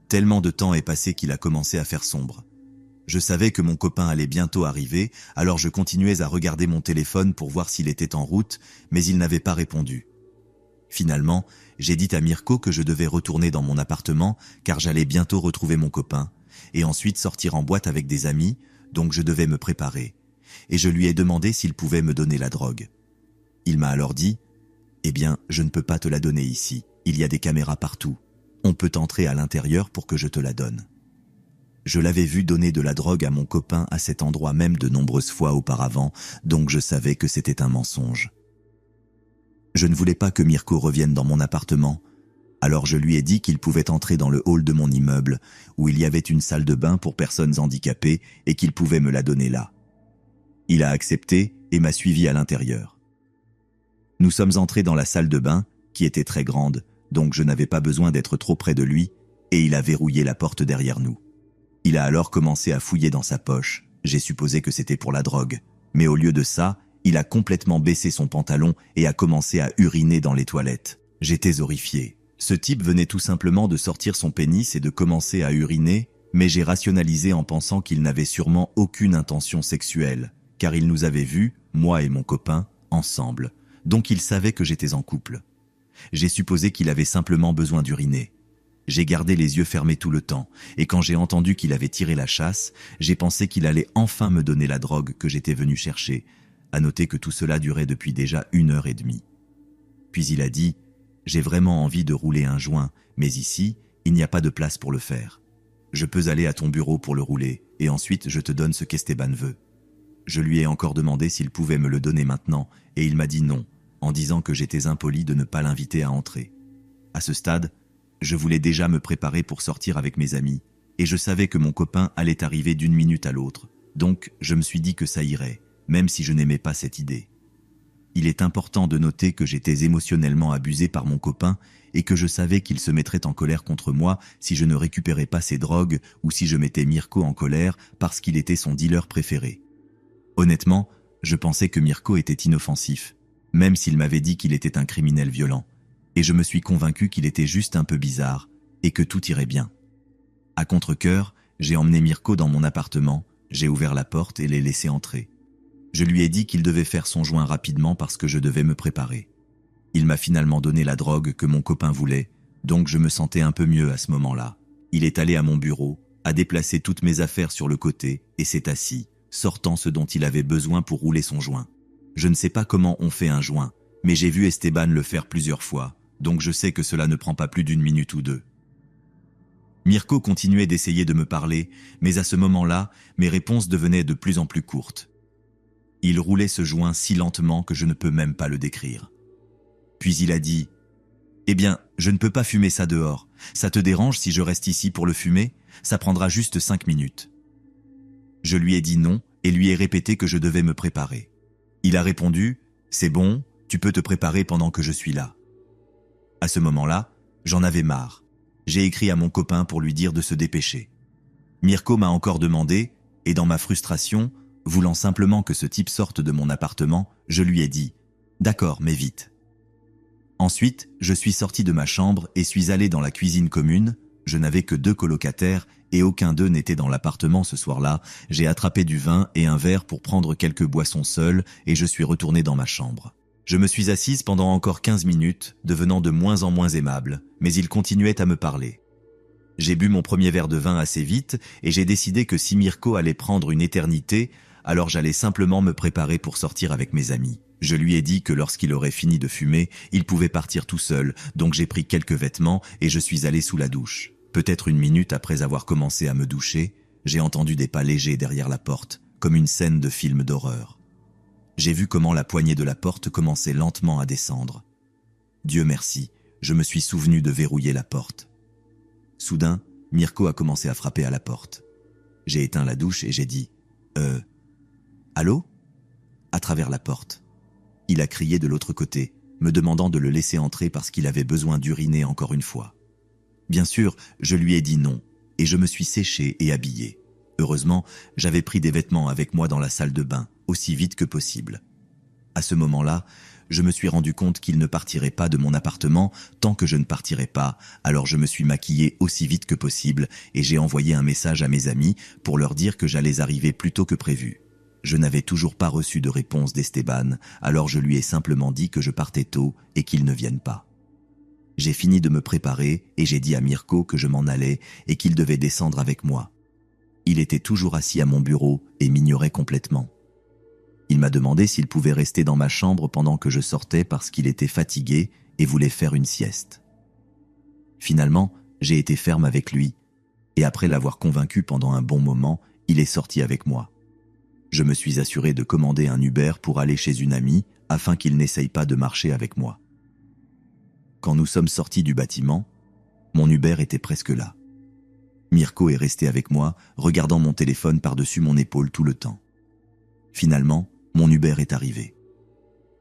Tellement de temps est passé qu'il a commencé à faire sombre. Je savais que mon copain allait bientôt arriver, alors je continuais à regarder mon téléphone pour voir s'il était en route, mais il n'avait pas répondu. Finalement, j'ai dit à Mirko que je devais retourner dans mon appartement car j'allais bientôt retrouver mon copain, et ensuite sortir en boîte avec des amis, donc je devais me préparer. Et je lui ai demandé s'il pouvait me donner la drogue. Il m'a alors dit « Eh bien, je ne peux pas te la donner ici, il y a des caméras partout. On peut entrer à l'intérieur pour que je te la donne. » Je l'avais vu donner de la drogue à mon copain à cet endroit même de nombreuses fois auparavant, donc je savais que c'était un mensonge. Je ne voulais pas que Mirko revienne dans mon appartement, alors je lui ai dit qu'il pouvait entrer dans le hall de mon immeuble, où il y avait une salle de bain pour personnes handicapées et qu'il pouvait me la donner là. Il a accepté et m'a suivi à l'intérieur. Nous sommes entrés dans la salle de bain, qui était très grande, donc je n'avais pas besoin d'être trop près de lui, et il a verrouillé la porte derrière nous. Il a alors commencé à fouiller dans sa poche. J'ai supposé que c'était pour la drogue. Mais au lieu de ça, il a complètement baissé son pantalon et a commencé à uriner dans les toilettes. J'étais horrifié. Ce type venait tout simplement de sortir son pénis et de commencer à uriner, mais j'ai rationalisé en pensant qu'il n'avait sûrement aucune intention sexuelle, car il nous avait vus, moi et mon copain, ensemble. Donc il savait que j'étais en couple. J'ai supposé qu'il avait simplement besoin d'uriner. J'ai gardé les yeux fermés tout le temps, et quand j'ai entendu qu'il avait tiré la chasse, j'ai pensé qu'il allait enfin me donner la drogue que j'étais venu chercher. À noter que tout cela durait depuis déjà 1h30. Puis il a dit « J'ai vraiment envie de rouler un joint, mais ici, il n'y a pas de place pour le faire. Je peux aller à ton bureau pour le rouler, et ensuite je te donne ce qu'Esteban veut. » Je lui ai encore demandé s'il pouvait me le donner maintenant, et il m'a dit non, en disant que j'étais impoli de ne pas l'inviter à entrer. À ce stade, je voulais déjà me préparer pour sortir avec mes amis, et je savais que mon copain allait arriver d'une minute à l'autre, donc je me suis dit que ça irait, même si je n'aimais pas cette idée. Il est important de noter que j'étais émotionnellement abusé par mon copain et que je savais qu'il se mettrait en colère contre moi si je ne récupérais pas ses drogues ou si je mettais Mirko en colère parce qu'il était son dealer préféré. Honnêtement, je pensais que Mirko était inoffensif, même s'il m'avait dit qu'il était un criminel violent, et je me suis convaincu qu'il était juste un peu bizarre et que tout irait bien. À contre-cœur, j'ai emmené Mirko dans mon appartement, j'ai ouvert la porte et l'ai laissé entrer. Je lui ai dit qu'il devait faire son joint rapidement parce que je devais me préparer. Il m'a finalement donné la drogue que mon copain voulait, donc je me sentais un peu mieux à ce moment-là. Il est allé à mon bureau, a déplacé toutes mes affaires sur le côté et s'est assis, sortant ce dont il avait besoin pour rouler son joint. Je ne sais pas comment on fait un joint, mais j'ai vu Esteban le faire plusieurs fois, donc je sais que cela ne prend pas plus d'1 minute ou 2. Mirko continuait d'essayer de me parler, mais à ce moment-là, mes réponses devenaient de plus en plus courtes. Il roulait ce joint si lentement que je ne peux même pas le décrire. Puis il a dit « Eh bien, je ne peux pas fumer ça dehors. Ça te dérange si je reste ici pour le fumer? Ça prendra juste 5 minutes. » Je lui ai dit non et lui ai répété que je devais me préparer. Il a répondu « C'est bon, tu peux te préparer pendant que je suis là. » À ce moment-là, j'en avais marre. J'ai écrit à mon copain pour lui dire de se dépêcher. Mirko m'a encore demandé, et dans ma frustration, voulant simplement que ce type sorte de mon appartement, je lui ai dit « D'accord, mais vite. » Ensuite, je suis sorti de ma chambre et suis allé dans la cuisine commune. Je n'avais que 2 colocataires et aucun d'eux n'était dans l'appartement ce soir-là. J'ai attrapé du vin et un verre pour prendre quelques boissons seul et je suis retourné dans ma chambre. Je me suis assise pendant encore 15 minutes, devenant de moins en moins aimable, mais il continuait à me parler. J'ai bu mon premier verre de vin assez vite et j'ai décidé que si Mirko allait prendre une éternité, alors j'allais simplement me préparer pour sortir avec mes amis. Je lui ai dit que lorsqu'il aurait fini de fumer, il pouvait partir tout seul, donc j'ai pris quelques vêtements et je suis allé sous la douche. Peut-être 1 minute après avoir commencé à me doucher, j'ai entendu des pas légers derrière la porte, comme une scène de film d'horreur. J'ai vu comment la poignée de la porte commençait lentement à descendre. Dieu merci, je me suis souvenu de verrouiller la porte. Soudain, Mirko a commencé à frapper à la porte. J'ai éteint la douche et j'ai dit « Allô ?» à travers la porte. Il a crié de l'autre côté, me demandant de le laisser entrer parce qu'il avait besoin d'uriner encore une fois. Bien sûr, je lui ai dit non, et je me suis séché et habillé. Heureusement, j'avais pris des vêtements avec moi dans la salle de bain, aussi vite que possible. À ce moment-là, je me suis rendu compte qu'il ne partirait pas de mon appartement tant que je ne partirais pas, alors je me suis maquillé aussi vite que possible et j'ai envoyé un message à mes amis pour leur dire que j'allais arriver plus tôt que prévu. Je n'avais toujours pas reçu de réponse d'Esteban, alors je lui ai simplement dit que je partais tôt et qu'il ne vienne pas. J'ai fini de me préparer et j'ai dit à Mirko que je m'en allais et qu'il devait descendre avec moi. Il était toujours assis à mon bureau et m'ignorait complètement. Il m'a demandé s'il pouvait rester dans ma chambre pendant que je sortais parce qu'il était fatigué et voulait faire une sieste. Finalement, j'ai été ferme avec lui et après l'avoir convaincu pendant un bon moment, il est sorti avec moi. Je me suis assuré de commander un Uber pour aller chez une amie afin qu'il n'essaye pas de marcher avec moi. Quand nous sommes sortis du bâtiment, mon Uber était presque là. Mirko est resté avec moi, regardant mon téléphone par-dessus mon épaule tout le temps. Finalement, mon Uber est arrivé.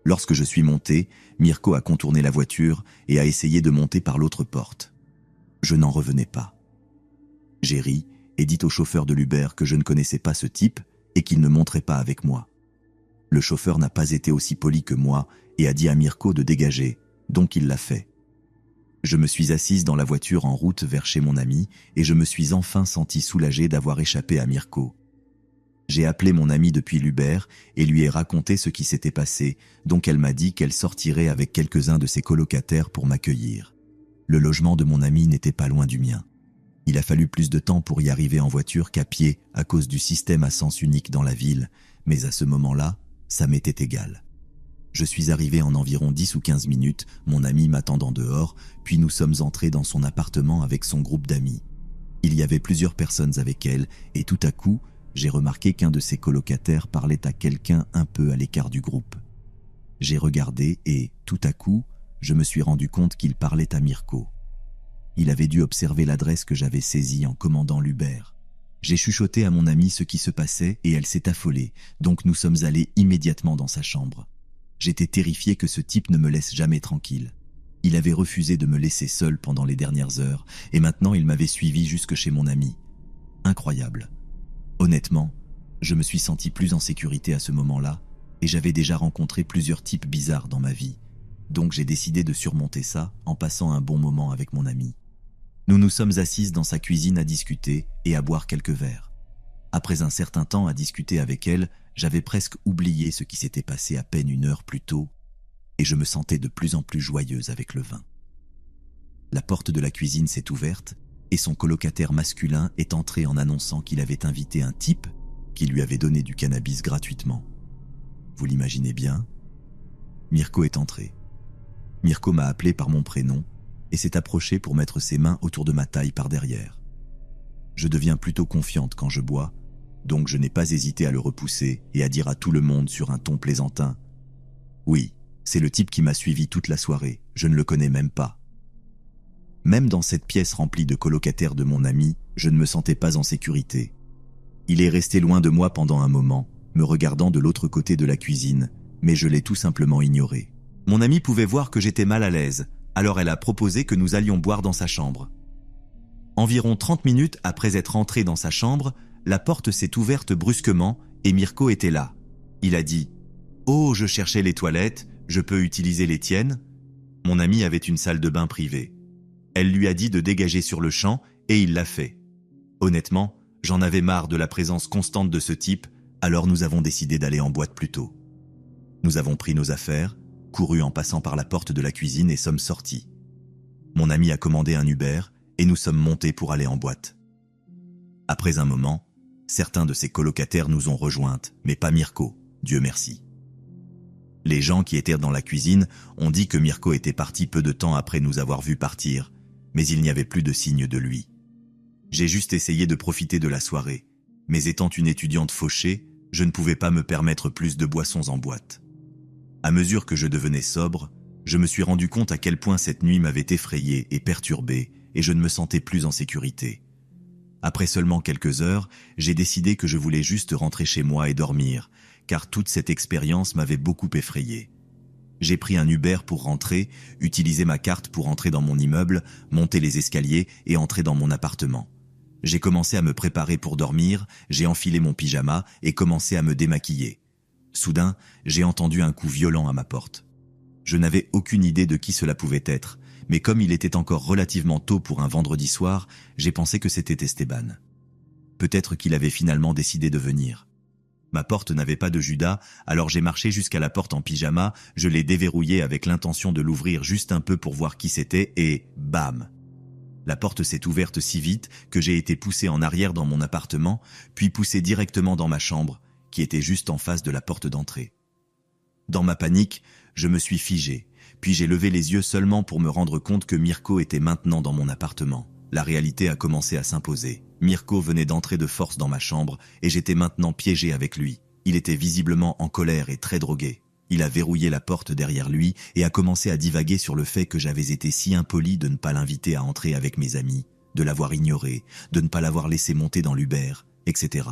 Lorsque je suis monté, Mirko a contourné la voiture et a essayé de monter par l'autre porte. Je n'en revenais pas. J'ai ri et dit au chauffeur de l'Uber que je ne connaissais pas ce type et qu'il ne monterait pas avec moi. Le chauffeur n'a pas été aussi poli que moi et a dit à Mirko de dégager, donc il l'a fait. Je me suis assise dans la voiture en route vers chez mon ami et je me suis enfin senti soulagé d'avoir échappé à Mirko. J'ai appelé mon amie depuis l'Uber et lui ai raconté ce qui s'était passé, donc elle m'a dit qu'elle sortirait avec quelques-uns de ses colocataires pour m'accueillir. Le logement de mon ami n'était pas loin du mien. Il a fallu plus de temps pour y arriver en voiture qu'à pied à cause du système à sens unique dans la ville, mais à ce moment-là, ça m'était égal. Je suis arrivé en environ 10 ou 15 minutes, mon ami m'attendant dehors, puis nous sommes entrés dans son appartement avec son groupe d'amis. Il y avait plusieurs personnes avec elle, et tout à coup, j'ai remarqué qu'un de ses colocataires parlait à quelqu'un un peu à l'écart du groupe. J'ai regardé et, tout à coup, je me suis rendu compte qu'il parlait à Mirko. Il avait dû observer l'adresse que j'avais saisie en commandant l'Uber. J'ai chuchoté à mon amie ce qui se passait et elle s'est affolée, donc nous sommes allés immédiatement dans sa chambre. J'étais terrifié que ce type ne me laisse jamais tranquille. Il avait refusé de me laisser seul pendant les dernières heures et maintenant il m'avait suivi jusque chez mon ami. Incroyable. Honnêtement, je me suis senti plus en sécurité à ce moment-là et j'avais déjà rencontré plusieurs types bizarres dans ma vie. Donc j'ai décidé de surmonter ça en passant un bon moment avec mon ami. Nous nous sommes assises dans sa cuisine à discuter et à boire quelques verres. Après un certain temps à discuter avec elle, j'avais presque oublié ce qui s'était passé à peine une heure plus tôt et je me sentais de plus en plus joyeuse avec le vin. La porte de la cuisine s'est ouverte et son colocataire masculin est entré en annonçant qu'il avait invité un type qui lui avait donné du cannabis gratuitement. Vous l'imaginez bien ? Mirko est entré. Mirko m'a appelé par mon prénom et s'est approché pour mettre ses mains autour de ma taille par derrière. Je deviens plutôt confiante quand je bois, donc je n'ai pas hésité à le repousser et à dire à tout le monde sur un ton plaisantin « Oui, c'est le type qui m'a suivi toute la soirée, je ne le connais même pas. » Même dans cette pièce remplie de colocataires de mon ami, je ne me sentais pas en sécurité. Il est resté loin de moi pendant un moment, me regardant de l'autre côté de la cuisine, mais je l'ai tout simplement ignoré. Mon amie pouvait voir que j'étais mal à l'aise, alors elle a proposé que nous allions boire dans sa chambre. Environ 30 minutes après être entré dans sa chambre, la porte s'est ouverte brusquement et Mirko était là. Il a dit « Oh, je cherchais les toilettes, je peux utiliser les tiennes ?» Mon amie avait une salle de bain privée. Elle lui a dit de dégager sur le champ et il l'a fait. Honnêtement, j'en avais marre de la présence constante de ce type, alors nous avons décidé d'aller en boîte plus tôt. Nous avons pris nos affaires, couru en passant par la porte de la cuisine et sommes sortis. Mon ami a commandé un Uber et nous sommes montés pour aller en boîte. Après un moment, certains de ses colocataires nous ont rejointes, mais pas Mirko, Dieu merci. Les gens qui étaient dans la cuisine ont dit que Mirko était parti peu de temps après nous avoir vus partir, mais il n'y avait plus de signe de lui. J'ai juste essayé de profiter de la soirée, mais étant une étudiante fauchée, je ne pouvais pas me permettre plus de boissons en boîte. À mesure que je devenais sobre, Je me suis rendu compte à quel point cette nuit m'avait effrayé et perturbé, et je ne me sentais plus en sécurité. Après seulement quelques heures, j'ai décidé que je voulais juste rentrer chez moi et dormir, car toute cette expérience m'avait beaucoup effrayé. J'ai pris un Uber pour rentrer, utilisé ma carte pour entrer dans mon immeuble, monter les escaliers et entrer dans mon appartement. J'ai commencé à me préparer pour dormir, j'ai enfilé mon pyjama et commencé à me démaquiller. Soudain, j'ai entendu un coup violent à ma porte. Je n'avais aucune idée de qui cela pouvait être, mais comme il était encore relativement tôt pour un vendredi soir, j'ai pensé que c'était Esteban. Peut-être qu'il avait finalement décidé de venir. Ma porte n'avait pas de Judas, alors j'ai marché jusqu'à la porte en pyjama, je l'ai déverrouillée avec l'intention de l'ouvrir juste un peu pour voir qui c'était et bam! La porte s'est ouverte si vite que j'ai été poussé en arrière dans mon appartement, puis poussé directement dans ma chambre, qui était juste en face de la porte d'entrée. Dans ma panique, je me suis figé, puis j'ai levé les yeux seulement pour me rendre compte que Mirko était maintenant dans mon appartement. La réalité a commencé à s'imposer. Mirko venait d'entrer de force dans ma chambre et j'étais maintenant piégé avec lui. Il était visiblement en colère et très drogué. Il a verrouillé la porte derrière lui et a commencé à divaguer sur le fait que j'avais été si impoli de ne pas l'inviter à entrer avec mes amis, de l'avoir ignoré, de ne pas l'avoir laissé monter dans l'Uber, etc.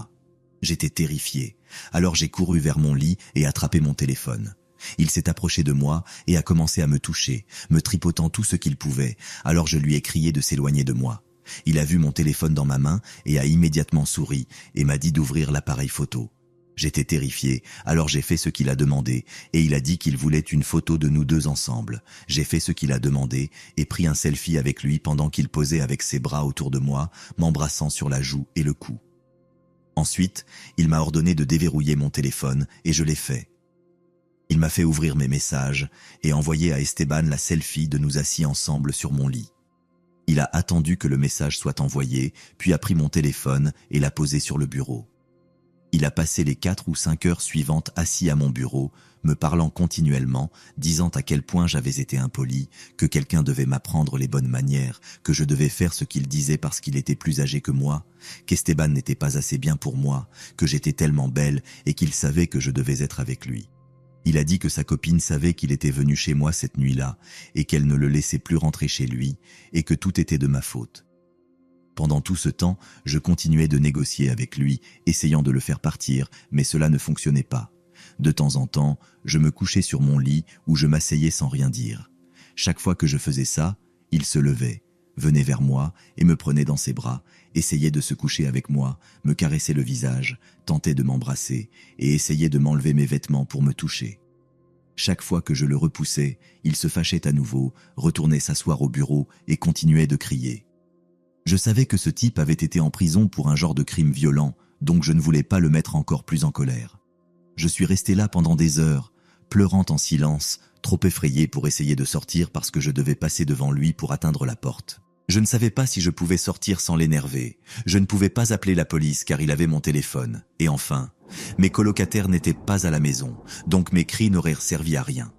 J'étais terrifié, alors j'ai couru vers mon lit et attrapé mon téléphone. Il s'est approché de moi et a commencé à me toucher, me tripotant tout ce qu'il pouvait, alors je lui ai crié de s'éloigner de moi. Il a vu mon téléphone dans ma main et a immédiatement souri et m'a dit d'ouvrir l'appareil photo. J'étais terrifié, alors j'ai fait ce qu'il a demandé et il a dit qu'il voulait une photo de nous deux ensemble. J'ai fait ce qu'il a demandé et pris un selfie avec lui pendant qu'il posait avec ses bras autour de moi, m'embrassant sur la joue et le cou. Ensuite, il m'a ordonné de déverrouiller mon téléphone et je l'ai fait. Il m'a fait ouvrir mes messages et envoyer à Esteban la selfie de nous assis ensemble sur mon lit. Il a attendu que le message soit envoyé, puis a pris mon téléphone et l'a posé sur le bureau. Il a passé les 4 ou 5 heures suivantes assis à mon bureau, me parlant continuellement, disant à quel point j'avais été impoli, que quelqu'un devait m'apprendre les bonnes manières, que je devais faire ce qu'il disait parce qu'il était plus âgé que moi, qu'Esteban n'était pas assez bien pour moi, que j'étais tellement belle et qu'il savait que je devais être avec lui. Il a dit que sa copine savait qu'il était venu chez moi cette nuit-là et qu'elle ne le laissait plus rentrer chez lui et que tout était de ma faute. Pendant tout ce temps, je continuais de négocier avec lui, essayant de le faire partir, mais cela ne fonctionnait pas. De temps en temps, je me couchais sur mon lit ou je m'asseyais sans rien dire. Chaque fois que je faisais ça, il se levait, venait vers moi et me prenait dans ses bras, essayait de se coucher avec moi, me caressait le visage, tentait de m'embrasser et essayait de m'enlever mes vêtements pour me toucher. Chaque fois que je le repoussais, il se fâchait à nouveau, retournait s'asseoir au bureau et continuait de crier. Je savais que ce type avait été en prison pour un genre de crime violent, donc je ne voulais pas le mettre encore plus en colère. Je suis resté là pendant des heures, pleurant en silence, trop effrayé pour essayer de sortir parce que je devais passer devant lui pour atteindre la porte. Je ne savais pas si je pouvais sortir sans l'énerver. Je ne pouvais pas appeler la police car il avait mon téléphone. Et enfin, mes colocataires n'étaient pas à la maison, donc mes cris n'auraient servi à rien.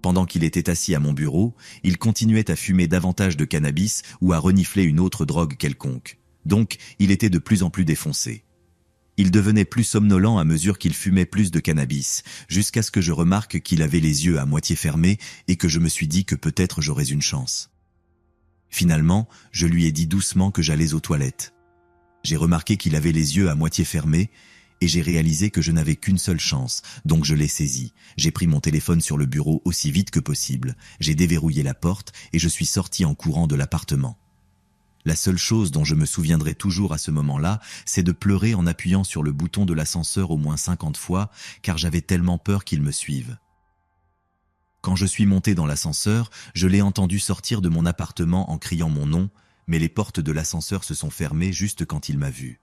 Pendant qu'il était assis à mon bureau, il continuait à fumer davantage de cannabis ou à renifler une autre drogue quelconque. Donc, il était de plus en plus défoncé. Il devenait plus somnolent à mesure qu'il fumait plus de cannabis, jusqu'à ce que je remarque qu'il avait les yeux à moitié fermés et que je me suis dit que peut-être j'aurais une chance. Finalement, je lui ai dit doucement que j'allais aux toilettes. J'ai remarqué qu'il avait les yeux à moitié fermés et j'ai réalisé que je n'avais qu'une seule chance, donc je l'ai saisi. J'ai pris mon téléphone sur le bureau aussi vite que possible, j'ai déverrouillé la porte et je suis sorti en courant de l'appartement. La seule chose dont je me souviendrai toujours à ce moment-là, c'est de pleurer en appuyant sur le bouton de l'ascenseur au moins 50 fois, car j'avais tellement peur qu'il me suive. Quand je suis monté dans l'ascenseur, je l'ai entendu sortir de mon appartement en criant mon nom, mais les portes de l'ascenseur se sont fermées juste quand il m'a vu.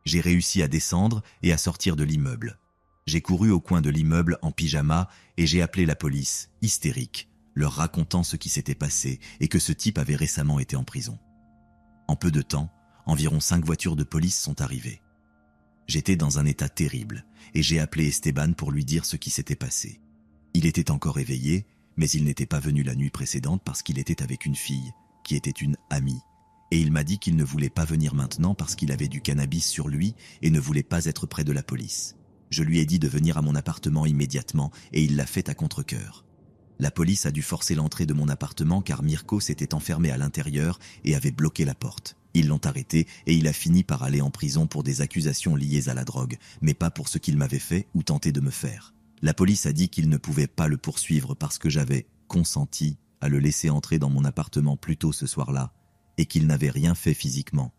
J'ai réussi à descendre et à sortir de l'immeuble. J'ai couru au coin de l'immeuble en pyjama et j'ai appelé la police, hystérique, leur racontant ce qui s'était passé et que ce type avait récemment été en prison. En peu de temps, environ 5 voitures de police sont arrivées. J'étais dans un état terrible et j'ai appelé Esteban pour lui dire ce qui s'était passé. Il était encore éveillé, mais il n'était pas venu la nuit précédente parce qu'il était avec une fille, qui était une amie. Et il m'a dit qu'il ne voulait pas venir maintenant parce qu'il avait du cannabis sur lui et ne voulait pas être près de la police. Je lui ai dit de venir à mon appartement immédiatement et il l'a fait à contre-cœur. La police a dû forcer l'entrée de mon appartement car Mirko s'était enfermé à l'intérieur et avait bloqué la porte. Ils l'ont arrêté et il a fini par aller en prison pour des accusations liées à la drogue, mais pas pour ce qu'il m'avait fait ou tenté de me faire. La police a dit qu'il ne pouvait pas le poursuivre parce que j'avais consenti à le laisser entrer dans mon appartement plus tôt ce soir-là et qu'il n'avait rien fait physiquement.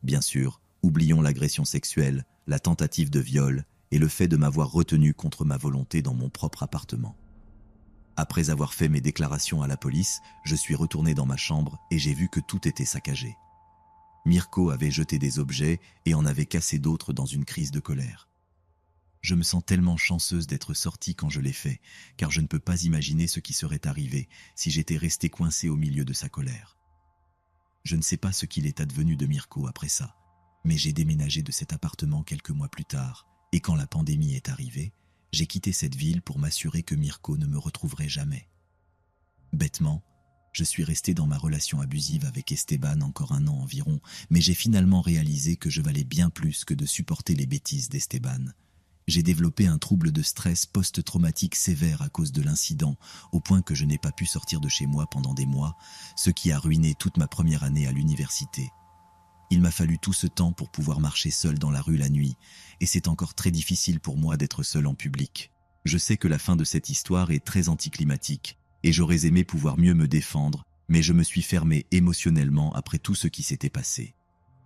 Bien sûr, oublions l'agression sexuelle, la tentative de viol et le fait de m'avoir retenu contre ma volonté dans mon propre appartement. Après avoir fait mes déclarations à la police, je suis retourné dans ma chambre et j'ai vu que tout était saccagé. Mirko avait jeté des objets et en avait cassé d'autres dans une crise de colère. Je me sens tellement chanceuse d'être sortie quand je l'ai fait, car je ne peux pas imaginer ce qui serait arrivé si j'étais restée coincée au milieu de sa colère. Je ne sais pas ce qu'il est advenu de Mirko après ça, mais j'ai déménagé de cet appartement quelques mois plus tard, et quand la pandémie est arrivée, j'ai quitté cette ville pour m'assurer que Mirko ne me retrouverait jamais. Bêtement, je suis resté dans ma relation abusive avec Esteban encore 1 an environ, mais j'ai finalement réalisé que je valais bien plus que de supporter les bêtises d'Esteban. J'ai développé un trouble de stress post-traumatique sévère à cause de l'incident, au point que je n'ai pas pu sortir de chez moi pendant des mois, ce qui a ruiné toute ma première année à l'université. Il m'a fallu tout ce temps pour pouvoir marcher seul dans la rue la nuit, et c'est encore très difficile pour moi d'être seul en public. Je sais que la fin de cette histoire est très anticlimatique, et j'aurais aimé pouvoir mieux me défendre, mais je me suis fermé émotionnellement après tout ce qui s'était passé.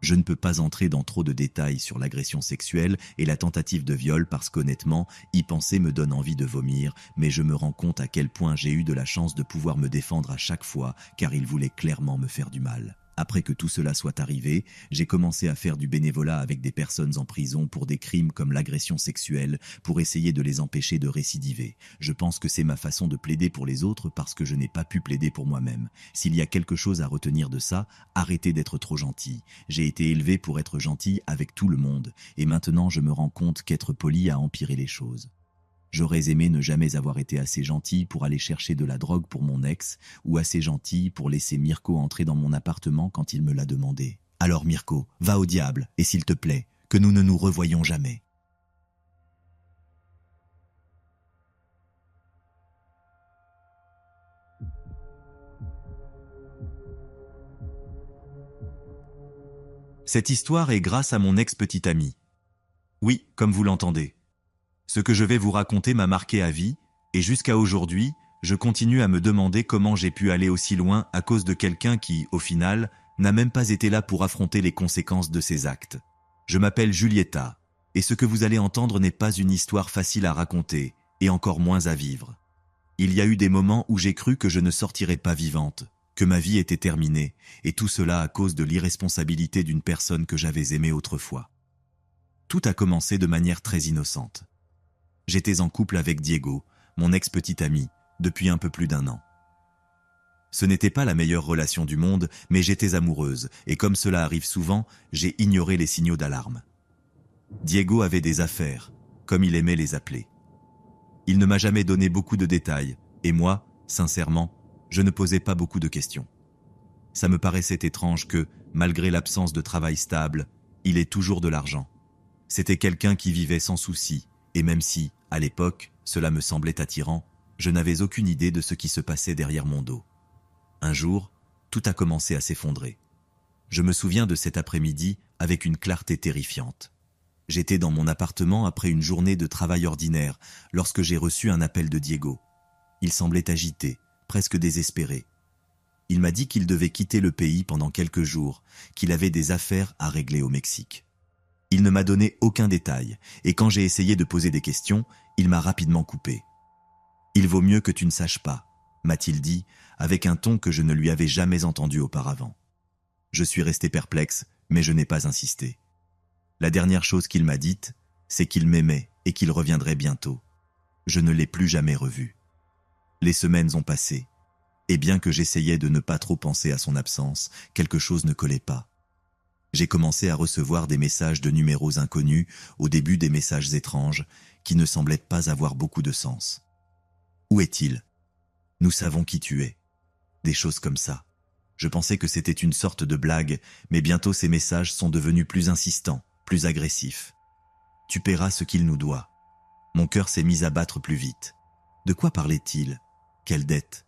Je ne peux pas entrer dans trop de détails sur l'agression sexuelle et la tentative de viol parce qu'honnêtement, y penser me donne envie de vomir, mais je me rends compte à quel point j'ai eu de la chance de pouvoir me défendre à chaque fois, car il voulait clairement me faire du mal. Après que tout cela soit arrivé, j'ai commencé à faire du bénévolat avec des personnes en prison pour des crimes comme l'agression sexuelle, pour essayer de les empêcher de récidiver. Je pense que c'est ma façon de plaider pour les autres parce que je n'ai pas pu plaider pour moi-même. S'il y a quelque chose à retenir de ça, arrêtez d'être trop gentil. J'ai été élevé pour être gentil avec tout le monde, et maintenant je me rends compte qu'être poli a empiré les choses. J'aurais aimé ne jamais avoir été assez gentil pour aller chercher de la drogue pour mon ex, ou assez gentil pour laisser Mirko entrer dans mon appartement quand il me l'a demandé. Alors Mirko, va au diable, et s'il te plaît, que nous ne nous revoyions jamais. Cette histoire est grâce à mon ex-petite amie. Oui, comme vous l'entendez. Ce que je vais vous raconter m'a marqué à vie, et jusqu'à aujourd'hui, je continue à me demander comment j'ai pu aller aussi loin à cause de quelqu'un qui, au final, n'a même pas été là pour affronter les conséquences de ses actes. Je m'appelle Julieta, et ce que vous allez entendre n'est pas une histoire facile à raconter, et encore moins à vivre. Il y a eu des moments où j'ai cru que je ne sortirais pas vivante, que ma vie était terminée, et tout cela à cause de l'irresponsabilité d'une personne que j'avais aimée autrefois. Tout a commencé de manière très innocente. J'étais en couple avec Diego, mon ex-petit ami, depuis un peu plus d'1 an. Ce n'était pas la meilleure relation du monde, mais j'étais amoureuse, et comme cela arrive souvent, j'ai ignoré les signaux d'alarme. Diego avait des affaires, comme il aimait les appeler. Il ne m'a jamais donné beaucoup de détails, et moi, sincèrement, je ne posais pas beaucoup de questions. Ça me paraissait étrange que, malgré l'absence de travail stable, il ait toujours de l'argent. C'était quelqu'un qui vivait sans souci, et même si, à l'époque, cela me semblait attirant, je n'avais aucune idée de ce qui se passait derrière mon dos. Un jour, tout a commencé à s'effondrer. Je me souviens de cet après-midi avec une clarté terrifiante. J'étais dans mon appartement après une journée de travail ordinaire lorsque j'ai reçu un appel de Diego. Il semblait agité, presque désespéré. Il m'a dit qu'il devait quitter le pays pendant quelques jours, qu'il avait des affaires à régler au Mexique. Il ne m'a donné aucun détail, et quand j'ai essayé de poser des questions, il m'a rapidement coupé. « Il vaut mieux que tu ne saches pas », m'a-t-il dit, avec un ton que je ne lui avais jamais entendu auparavant. Je suis resté perplexe, mais je n'ai pas insisté. La dernière chose qu'il m'a dite, c'est qu'il m'aimait et qu'il reviendrait bientôt. Je ne l'ai plus jamais revu. Les semaines ont passé, et bien que j'essayais de ne pas trop penser à son absence, quelque chose ne collait pas. J'ai commencé à recevoir des messages de numéros inconnus, au début des messages étranges, qui ne semblaient pas avoir beaucoup de sens. Où est-il ? Nous savons qui tu es. Des choses comme ça. Je pensais que c'était une sorte de blague, mais bientôt ces messages sont devenus plus insistants, plus agressifs. Tu paieras ce qu'il nous doit. Mon cœur s'est mis à battre plus vite. De quoi parlait-il ? Quelle dette!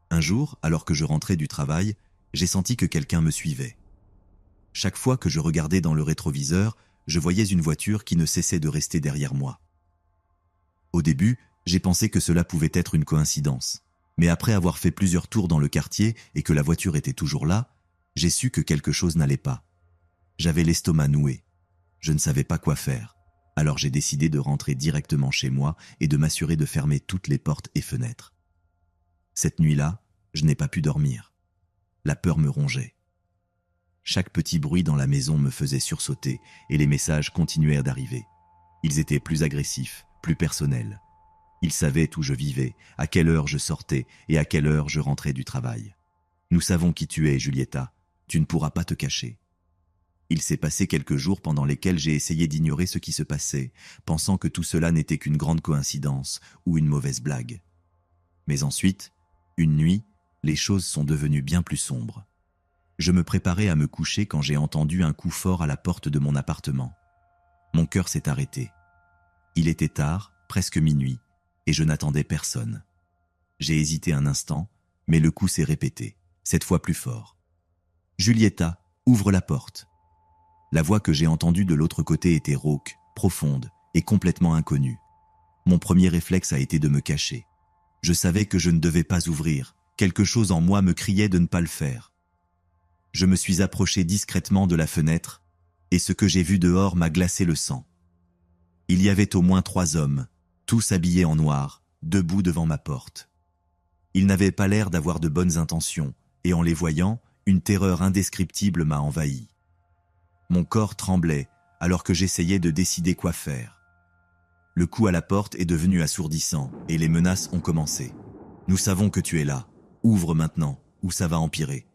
Un jour, alors que je rentrais du travail, j'ai senti que quelqu'un me suivait. Chaque fois que je regardais dans le rétroviseur, je voyais une voiture qui ne cessait de rester derrière moi. Au début, j'ai pensé que cela pouvait être une coïncidence. Mais après avoir fait plusieurs tours dans le quartier et que la voiture était toujours là, j'ai su que quelque chose n'allait pas. J'avais l'estomac noué. Je ne savais pas quoi faire. Alors j'ai décidé de rentrer directement chez moi et de m'assurer de fermer toutes les portes et fenêtres. Cette nuit-là, je n'ai pas pu dormir. La peur me rongeait. Chaque petit bruit dans la maison me faisait sursauter et les messages continuèrent d'arriver. Ils étaient plus agressifs, plus personnels. Ils savaient où je vivais, à quelle heure je sortais et à quelle heure je rentrais du travail. Nous savons qui tu es, Julieta. Tu ne pourras pas te cacher. Il s'est passé quelques jours pendant lesquels j'ai essayé d'ignorer ce qui se passait, pensant que tout cela n'était qu'une grande coïncidence ou une mauvaise blague. Mais ensuite, une nuit, les choses sont devenues bien plus sombres. Je me préparais à me coucher quand j'ai entendu un coup fort à la porte de mon appartement. Mon cœur s'est arrêté. Il était tard, presque minuit, et je n'attendais personne. J'ai hésité un instant, mais le coup s'est répété, cette fois plus fort. « Julieta, ouvre la porte !» La voix que j'ai entendue de l'autre côté était rauque, profonde et complètement inconnue. Mon premier réflexe a été de me cacher. Je savais que je ne devais pas ouvrir. Quelque chose en moi me criait de ne pas le faire. Je me suis approché discrètement de la fenêtre, et ce que j'ai vu dehors m'a glacé le sang. Il y avait au moins 3 hommes, tous habillés en noir, debout devant ma porte. Ils n'avaient pas l'air d'avoir de bonnes intentions, et en les voyant, une terreur indescriptible m'a envahi. Mon corps tremblait, alors que j'essayais de décider quoi faire. Le coup à la porte est devenu assourdissant, et les menaces ont commencé. « Nous savons que tu es là. Ouvre maintenant, ou ça va empirer. »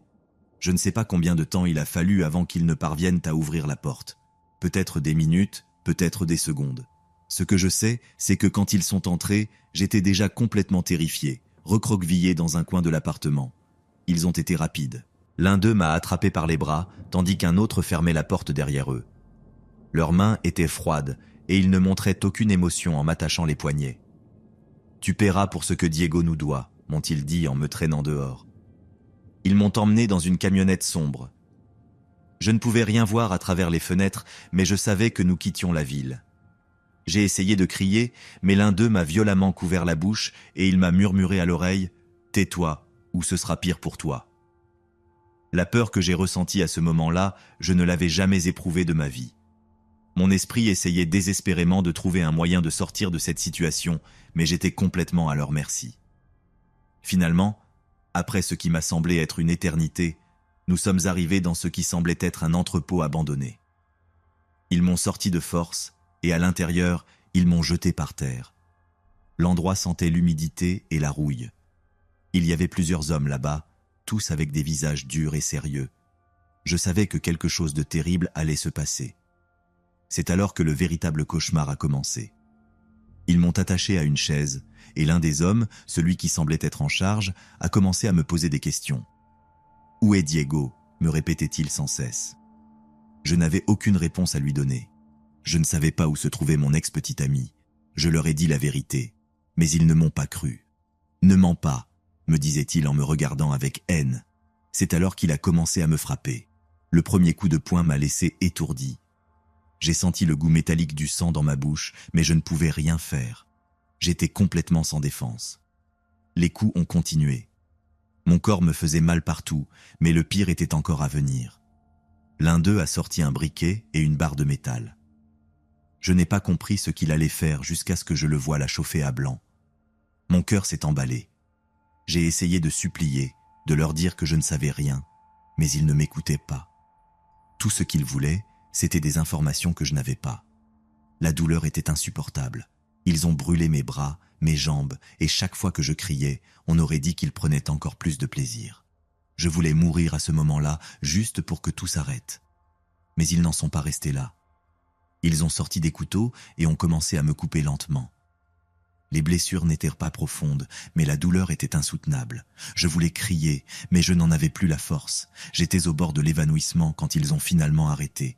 Je ne sais pas combien de temps il a fallu avant qu'ils ne parviennent à ouvrir la porte. Peut-être des minutes, peut-être des secondes. Ce que je sais, c'est que quand ils sont entrés, j'étais déjà complètement terrifié, recroquevillé dans un coin de l'appartement. Ils ont été rapides. L'un d'eux m'a attrapé par les bras, tandis qu'un autre fermait la porte derrière eux. Leurs mains étaient froides, et ils ne montraient aucune émotion en m'attachant les poignets. « Tu paieras pour ce que Diego nous doit », m'ont-ils dit en me traînant dehors. Ils m'ont emmené dans une camionnette sombre. Je ne pouvais rien voir à travers les fenêtres, mais je savais que nous quittions la ville. J'ai essayé de crier, mais l'un d'eux m'a violemment couvert la bouche et il m'a murmuré à l'oreille « Tais-toi, ou ce sera pire pour toi ». La peur que j'ai ressentie à ce moment-là, je ne l'avais jamais éprouvée de ma vie. Mon esprit essayait désespérément de trouver un moyen de sortir de cette situation, mais j'étais complètement à leur merci. Finalement, après ce qui m'a semblé être une éternité, nous sommes arrivés dans ce qui semblait être un entrepôt abandonné. Ils m'ont sorti de force, et à l'intérieur, ils m'ont jeté par terre. L'endroit sentait l'humidité et la rouille. Il y avait plusieurs hommes là-bas, tous avec des visages durs et sérieux. Je savais que quelque chose de terrible allait se passer. C'est alors que le véritable cauchemar a commencé. Ils m'ont attaché à une chaise, et l'un des hommes, celui qui semblait être en charge, a commencé à me poser des questions. « Où est Diego ?» me répétait-il sans cesse. Je n'avais aucune réponse à lui donner. Je ne savais pas où se trouvait mon ex-petit ami. Je leur ai dit la vérité, mais ils ne m'ont pas cru. « Ne mens pas », me disait-il en me regardant avec haine. C'est alors qu'il a commencé à me frapper. Le premier coup de poing m'a laissé étourdi. J'ai senti le goût métallique du sang dans ma bouche, mais je ne pouvais rien faire. J'étais complètement sans défense. Les coups ont continué. Mon corps me faisait mal partout, mais le pire était encore à venir. L'un d'eux a sorti un briquet et une barre de métal. Je n'ai pas compris ce qu'il allait faire jusqu'à ce que je le voie la chauffer à blanc. Mon cœur s'est emballé. J'ai essayé de supplier, de leur dire que je ne savais rien, mais ils ne m'écoutaient pas. Tout ce qu'ils voulaient, c'était des informations que je n'avais pas. La douleur était insupportable. Ils ont brûlé mes bras, mes jambes, et chaque fois que je criais, on aurait dit qu'ils prenaient encore plus de plaisir. Je voulais mourir à ce moment-là, juste pour que tout s'arrête. Mais ils n'en sont pas restés là. Ils ont sorti des couteaux et ont commencé à me couper lentement. Les blessures n'étaient pas profondes, mais la douleur était insoutenable. Je voulais crier, mais je n'en avais plus la force. J'étais au bord de l'évanouissement quand ils ont finalement arrêté.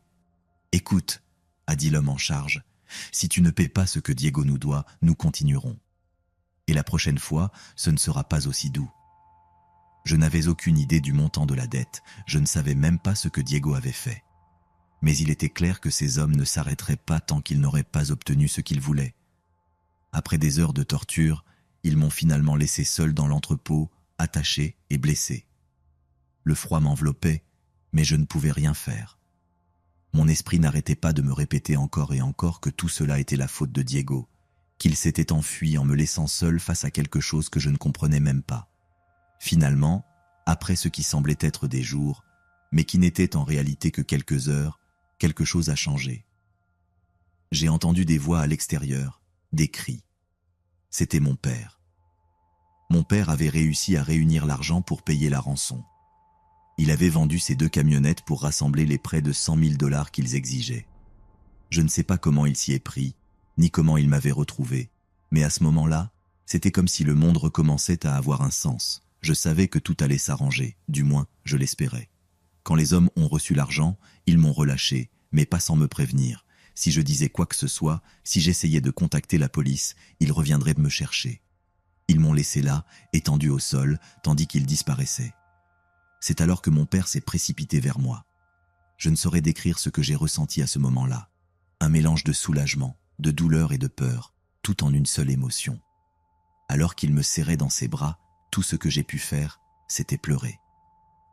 « Écoute », a dit l'homme en charge, « si tu ne paies pas ce que Diego nous doit, nous continuerons. » Et la prochaine fois, ce ne sera pas aussi doux. Je n'avais aucune idée du montant de la dette, je ne savais même pas ce que Diego avait fait. Mais il était clair que ces hommes ne s'arrêteraient pas tant qu'ils n'auraient pas obtenu ce qu'ils voulaient. Après des heures de torture, ils m'ont finalement laissé seul dans l'entrepôt, attaché et blessé. Le froid m'enveloppait, mais je ne pouvais rien faire. Mon esprit n'arrêtait pas de me répéter encore et encore que tout cela était la faute de Diego, qu'il s'était enfui en me laissant seul face à quelque chose que je ne comprenais même pas. Finalement, après ce qui semblait être des jours, mais qui n'était en réalité que quelques heures, quelque chose a changé. J'ai entendu des voix à l'extérieur, des cris. C'était mon père. Mon père avait réussi à réunir l'argent pour payer la rançon. Il avait vendu ses 2 camionnettes pour rassembler les près de 100 000 $ qu'ils exigeaient. Je ne sais pas comment il s'y est pris, ni comment il m'avait retrouvé, mais à ce moment-là, c'était comme si le monde recommençait à avoir un sens. Je savais que tout allait s'arranger, du moins, je l'espérais. Quand les hommes ont reçu l'argent, ils m'ont relâché, mais pas sans me prévenir. Si je disais quoi que ce soit, si j'essayais de contacter la police, ils reviendraient me chercher. Ils m'ont laissé là, étendu au sol, tandis qu'ils disparaissaient. C'est alors que mon père s'est précipité vers moi. Je ne saurais décrire ce que j'ai ressenti à ce moment-là. Un mélange de soulagement, de douleur et de peur, tout en une seule émotion. Alors qu'il me serrait dans ses bras, tout ce que j'ai pu faire, c'était pleurer.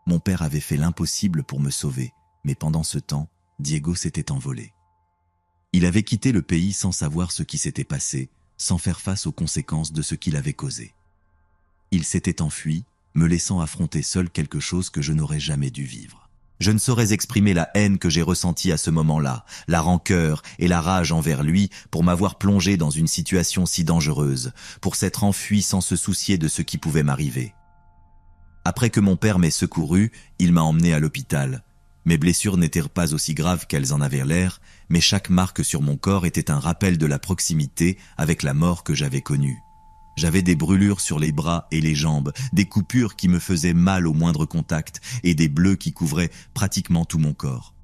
Mon père avait fait l'impossible pour me sauver, mais pendant ce temps, Diego s'était envolé. Il avait quitté le pays sans savoir ce qui s'était passé, sans faire face aux conséquences de ce qu'il avait causé. Il s'était enfui, me laissant affronter seul quelque chose que je n'aurais jamais dû vivre. Je ne saurais exprimer la haine que j'ai ressentie à ce moment-là, la rancœur et la rage envers lui pour m'avoir plongé dans une situation si dangereuse, pour s'être enfui sans se soucier de ce qui pouvait m'arriver. Après que mon père m'ait secouru, il m'a emmené à l'hôpital. Mes blessures n'étaient pas aussi graves qu'elles en avaient l'air, mais chaque marque sur mon corps était un rappel de la proximité avec la mort que j'avais connue. J'avais des brûlures sur les bras et les jambes, des coupures qui me faisaient mal au moindre contact et des bleus qui couvraient pratiquement tout mon corps.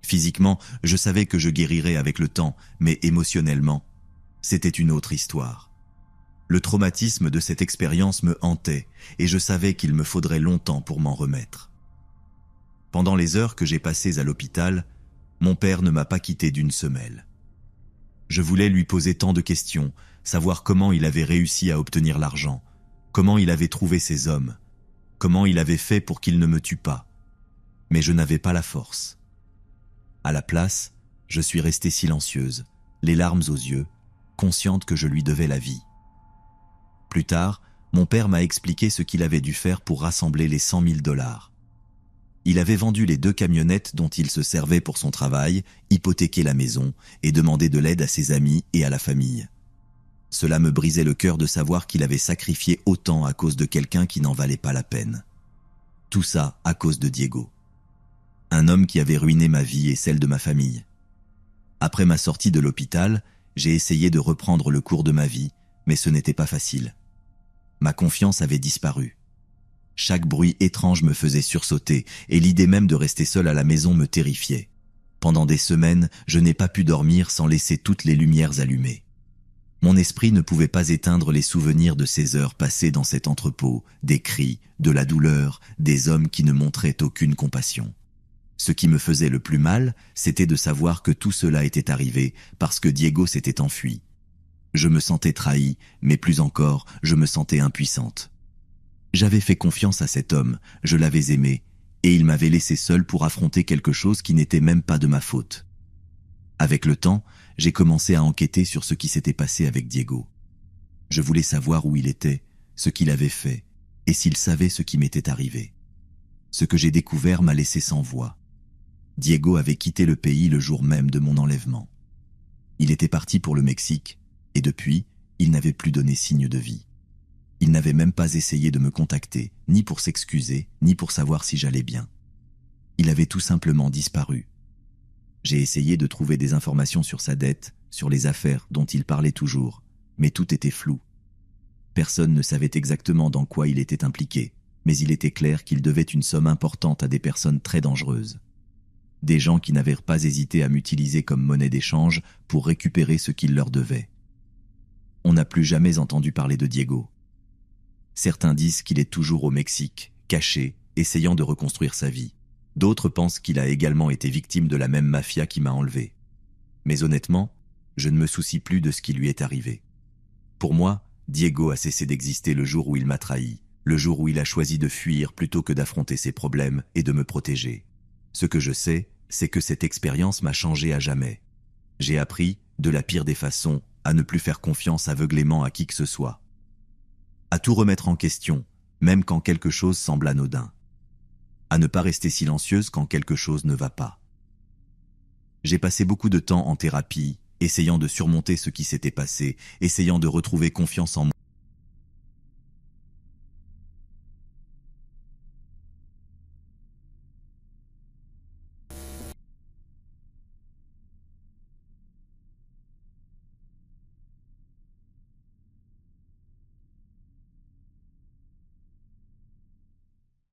Physiquement, je savais que je guérirais avec le temps, mais émotionnellement, c'était une autre histoire. Le traumatisme de cette expérience me hantait et je savais qu'il me faudrait longtemps pour m'en remettre. Pendant les heures que j'ai passées à l'hôpital, mon père ne m'a pas quitté d'une semelle. Je voulais lui poser tant de questions, savoir comment il avait réussi à obtenir l'argent, comment il avait trouvé ces hommes, comment il avait fait pour qu'ils ne me tuent pas. Mais je n'avais pas la force. À la place, je suis restée silencieuse, les larmes aux yeux, consciente que je lui devais la vie. Plus tard, mon père m'a expliqué ce qu'il avait dû faire pour rassembler les 100 000 $. Il avait vendu les 2 camionnettes dont il se servait pour son travail, hypothéqué la maison et demandé de l'aide à ses amis et à la famille. Cela me brisait le cœur de savoir qu'il avait sacrifié autant à cause de quelqu'un qui n'en valait pas la peine. Tout ça à cause de Diego. Un homme qui avait ruiné ma vie et celle de ma famille. Après ma sortie de l'hôpital, j'ai essayé de reprendre le cours de ma vie, mais ce n'était pas facile. Ma confiance avait disparu. Chaque bruit étrange me faisait sursauter et l'idée même de rester seul à la maison me terrifiait. Pendant des semaines, je n'ai pas pu dormir sans laisser toutes les lumières allumées. Mon esprit ne pouvait pas éteindre les souvenirs de ces heures passées dans cet entrepôt, des cris, de la douleur, des hommes qui ne montraient aucune compassion. Ce qui me faisait le plus mal, c'était de savoir que tout cela était arrivé parce que Diego s'était enfui. Je me sentais trahie, mais plus encore, je me sentais impuissante. J'avais fait confiance à cet homme, je l'avais aimé, et il m'avait laissé seul pour affronter quelque chose qui n'était même pas de ma faute. Avec le temps, j'ai commencé à enquêter sur ce qui s'était passé avec Diego. Je voulais savoir où il était, ce qu'il avait fait, et s'il savait ce qui m'était arrivé. Ce que j'ai découvert m'a laissé sans voix. Diego avait quitté le pays le jour même de mon enlèvement. Il était parti pour le Mexique, et depuis, il n'avait plus donné signe de vie. Il n'avait même pas essayé de me contacter, ni pour s'excuser, ni pour savoir si j'allais bien. Il avait tout simplement disparu. J'ai essayé de trouver des informations sur sa dette, sur les affaires dont il parlait toujours, mais tout était flou. Personne ne savait exactement dans quoi il était impliqué, mais il était clair qu'il devait une somme importante à des personnes très dangereuses. Des gens qui n'avaient pas hésité à m'utiliser comme monnaie d'échange pour récupérer ce qu'il leur devait. on n'a plus jamais entendu parler de Diego. Certains disent qu'il est toujours au Mexique, caché, essayant de reconstruire sa vie. D'autres pensent qu'il a également été victime de la même mafia qui m'a enlevé. Mais honnêtement, je ne me soucie plus de ce qui lui est arrivé. Pour moi, Diego a cessé d'exister le jour où il m'a trahi, le jour où il a choisi de fuir plutôt que d'affronter ses problèmes et de me protéger. Ce que je sais, c'est que cette expérience m'a changé à jamais. J'ai appris, de la pire des façons, à ne plus faire confiance aveuglément à qui que ce soit. À tout remettre en question, même quand quelque chose semble anodin. À ne pas rester silencieuse quand quelque chose ne va pas. J'ai passé beaucoup de temps en thérapie, essayant de surmonter ce qui s'était passé, essayant de retrouver confiance en moi.